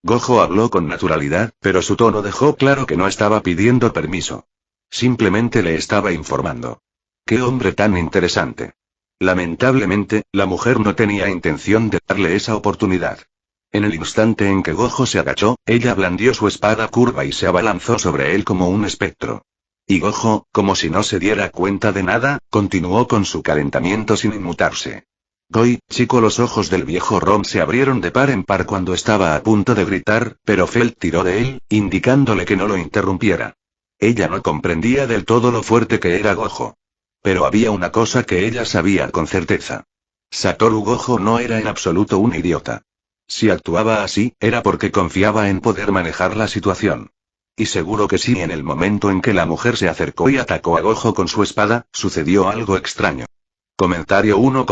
Gojo habló con naturalidad, pero su tono dejó claro que no estaba pidiendo permiso. Simplemente le estaba informando. ¡Qué hombre tan interesante! Lamentablemente, la mujer no tenía intención de darle esa oportunidad. En el instante en que Gojo se agachó, ella blandió su espada curva y se abalanzó sobre él como un espectro. Y Gojo, como si no se diera cuenta de nada, continuó con su calentamiento sin inmutarse. Goi, chico, los ojos del viejo Rom se abrieron de par en par cuando estaba a punto de gritar, pero Felt tiró de él, indicándole que no lo interrumpiera. Ella no comprendía del todo lo fuerte que era Gojo. Pero había una cosa que ella sabía con certeza. Satoru Gojo no era en absoluto un idiota. Si actuaba así, era porque confiaba en poder manejar la situación. Y seguro que sí, en el momento en que la mujer se acercó y atacó a Gojo con su espada, sucedió algo extraño. Comentario 1.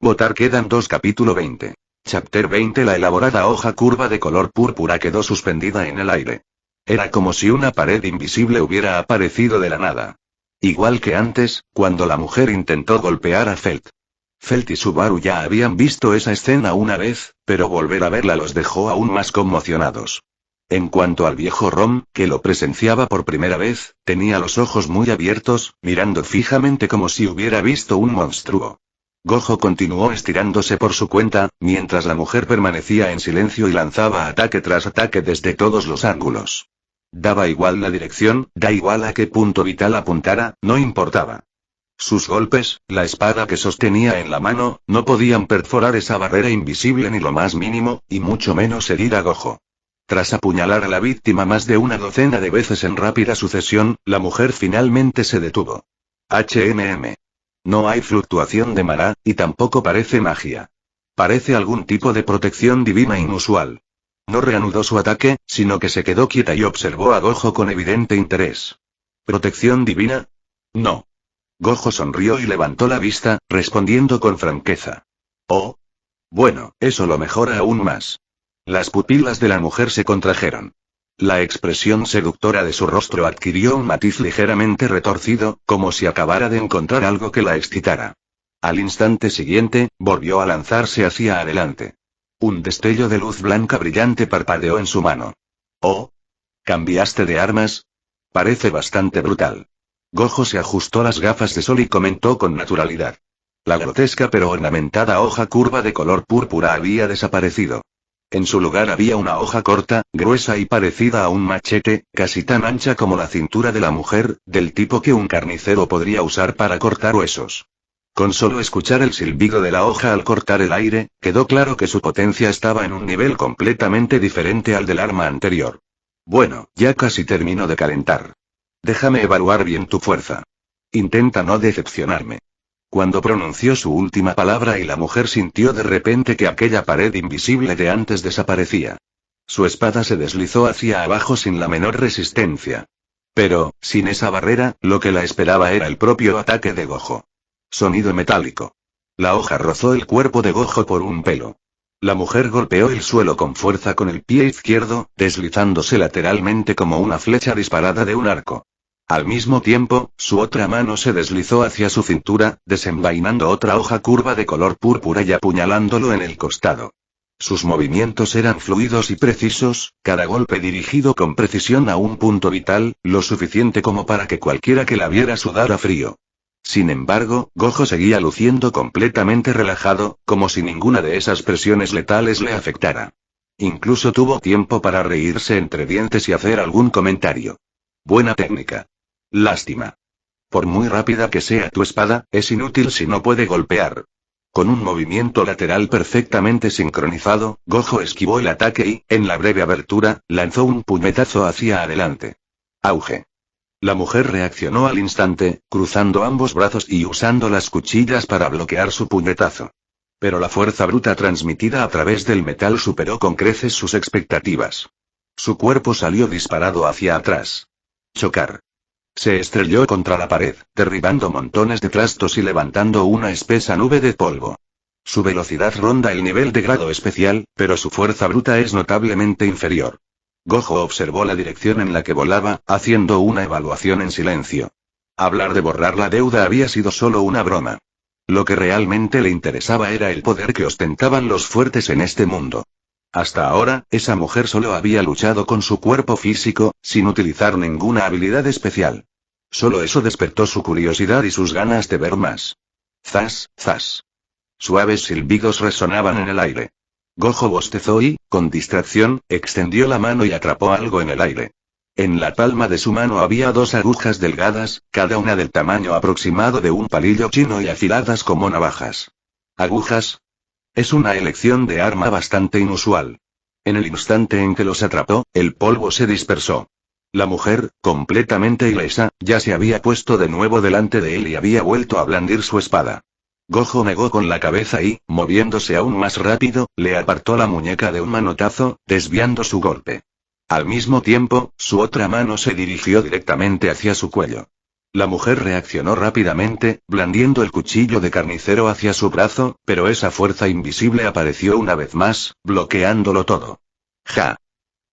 Votar quedan 2. Capítulo 20. Chapter 20. La elaborada hoja curva de color púrpura quedó suspendida en el aire. Era como si una pared invisible hubiera aparecido de la nada. Igual que antes, cuando la mujer intentó golpear a Felt. Felt y Subaru ya habían visto esa escena una vez, pero volver a verla los dejó aún más conmocionados. En cuanto al viejo Rom, que lo presenciaba por primera vez, tenía los ojos muy abiertos, mirando fijamente como si hubiera visto un monstruo. Gojo continuó estirándose por su cuenta, mientras la mujer permanecía en silencio y lanzaba ataque tras ataque desde todos los ángulos. Daba igual la dirección, da igual a qué punto vital apuntara, no importaba. Sus golpes, la espada que sostenía en la mano, no podían perforar esa barrera invisible ni lo más mínimo, y mucho menos herir a Gojo. Tras apuñalar a la víctima más de una docena de veces en rápida sucesión, la mujer finalmente se detuvo. No hay fluctuación de Mara, y tampoco parece magia. Parece algún tipo de protección divina inusual. No reanudó su ataque, sino que se quedó quieta y observó a Gojo con evidente interés. ¿Protección divina? No. Gojo sonrió y levantó la vista, respondiendo con franqueza. Oh. Bueno, eso lo mejora aún más. Las pupilas de la mujer se contrajeron. La expresión seductora de su rostro adquirió un matiz ligeramente retorcido, como si acabara de encontrar algo que la excitara. Al instante siguiente, volvió a lanzarse hacia adelante. Un destello de luz blanca brillante parpadeó en su mano. Oh. ¿Cambiaste de armas? Parece bastante brutal. Gojo se ajustó las gafas de sol y comentó con naturalidad. La grotesca pero ornamentada hoja curva de color púrpura había desaparecido. En su lugar había una hoja corta, gruesa y parecida a un machete, casi tan ancha como la cintura de la mujer, del tipo que un carnicero podría usar para cortar huesos. Con solo escuchar el silbido de la hoja al cortar el aire, quedó claro que su potencia estaba en un nivel completamente diferente al del arma anterior. Bueno, ya casi termino de calentar. Déjame evaluar bien tu fuerza. Intenta no decepcionarme. Cuando pronunció su última palabra y la mujer sintió de repente que aquella pared invisible de antes desaparecía. Su espada se deslizó hacia abajo sin la menor resistencia. Pero, sin esa barrera, lo que la esperaba era el propio ataque de Gojo. Sonido metálico. La hoja rozó el cuerpo de Gojo por un pelo. La mujer golpeó el suelo con fuerza con el pie izquierdo, deslizándose lateralmente como una flecha disparada de un arco. Al mismo tiempo, su otra mano se deslizó hacia su cintura, desenvainando otra hoja curva de color púrpura y apuñalándolo en el costado. Sus movimientos eran fluidos y precisos, cada golpe dirigido con precisión a un punto vital, lo suficiente como para que cualquiera que la viera sudara frío. Sin embargo, Gojo seguía luciendo completamente relajado, como si ninguna de esas presiones letales le afectara. Incluso tuvo tiempo para reírse entre dientes y hacer algún comentario. Buena técnica. Lástima. Por muy rápida que sea tu espada, es inútil si no puede golpear. Con un movimiento lateral perfectamente sincronizado, Gojo esquivó el ataque y, en la breve abertura, lanzó un puñetazo hacia adelante. Auge. La mujer reaccionó al instante, cruzando ambos brazos y usando las cuchillas para bloquear su puñetazo. Pero la fuerza bruta transmitida a través del metal superó con creces sus expectativas. Su cuerpo salió disparado hacia atrás. Chocar. Se estrelló contra la pared, derribando montones de trastos y levantando una espesa nube de polvo. Su velocidad ronda el nivel de grado especial, pero su fuerza bruta es notablemente inferior. Gojo observó la dirección en la que volaba, haciendo una evaluación en silencio. Hablar de borrar la deuda había sido solo una broma. Lo que realmente le interesaba era el poder que ostentaban los fuertes en este mundo. Hasta ahora, esa mujer solo había luchado con su cuerpo físico, sin utilizar ninguna habilidad especial. Solo eso despertó su curiosidad y sus ganas de ver más. Zas, zas. Suaves silbidos resonaban en el aire. Gojo bostezó y, con distracción, extendió la mano y atrapó algo en el aire. En la palma de su mano había dos agujas delgadas, cada una del tamaño aproximado de un palillo chino y afiladas como navajas. ¿Agujas? Es una elección de arma bastante inusual. En el instante en que los atrapó, el polvo se dispersó. La mujer, completamente ilesa, ya se había puesto de nuevo delante de él y había vuelto a blandir su espada. Gojo negó con la cabeza y, moviéndose aún más rápido, le apartó la muñeca de un manotazo, desviando su golpe. Al mismo tiempo, su otra mano se dirigió directamente hacia su cuello. La mujer reaccionó rápidamente, blandiendo el cuchillo de carnicero hacia su brazo, pero esa fuerza invisible apareció una vez más, bloqueándolo todo. ¡Ja!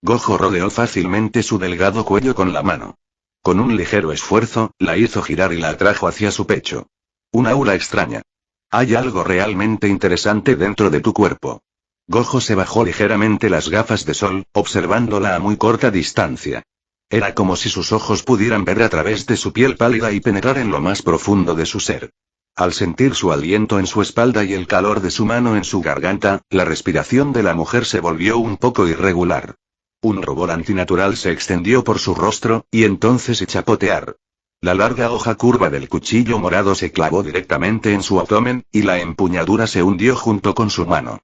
Gojo rodeó fácilmente su delgado cuello con la mano. Con un ligero esfuerzo, la hizo girar y la atrajo hacia su pecho. Una aura extraña. Hay algo realmente interesante dentro de tu cuerpo. Gojo se bajó ligeramente las gafas de sol, observándola a muy corta distancia. Era como si sus ojos pudieran ver a través de su piel pálida y penetrar en lo más profundo de su ser. Al sentir su aliento en su espalda y el calor de su mano en su garganta, la respiración de la mujer se volvió un poco irregular. Un rubor antinatural se extendió por su rostro, y entonces chapotear. La larga hoja curva del cuchillo morado se clavó directamente en su abdomen, y la empuñadura se hundió junto con su mano.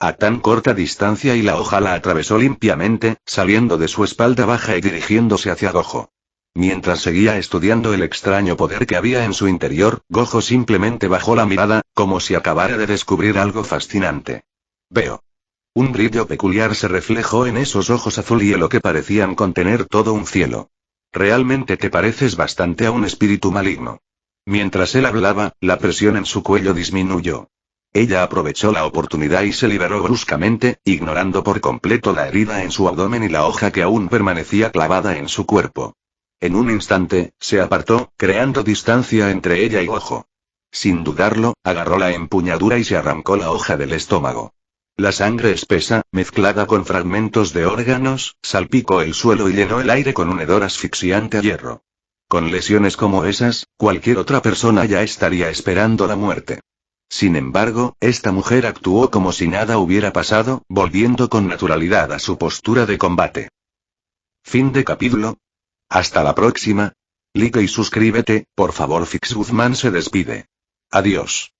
A tan corta distancia y la hoja la atravesó limpiamente, saliendo de su espalda baja y dirigiéndose hacia Gojo. Mientras seguía estudiando el extraño poder que había en su interior, Gojo simplemente bajó la mirada, como si acabara de descubrir algo fascinante. Veo. Un brillo peculiar se reflejó en esos ojos azul y hielo que parecían contener todo un cielo. Realmente te pareces bastante a un espíritu maligno. Mientras él hablaba, la presión en su cuello disminuyó. Ella aprovechó la oportunidad y se liberó bruscamente, ignorando por completo la herida en su abdomen y la hoja que aún permanecía clavada en su cuerpo. En un instante, se apartó, creando distancia entre ella y Gojo. Sin dudarlo, agarró la empuñadura y se arrancó la hoja del estómago. La sangre espesa, mezclada con fragmentos de órganos, salpicó el suelo y llenó el aire con un hedor asfixiante a hierro. Con lesiones como esas, cualquier otra persona ya estaría esperando la muerte. Sin embargo, esta mujer actuó como si nada hubiera pasado, volviendo con naturalidad a su postura de combate. Fin de capítulo. Hasta la próxima. Like y suscríbete, por favor. Fix Guzmán se despide. Adiós.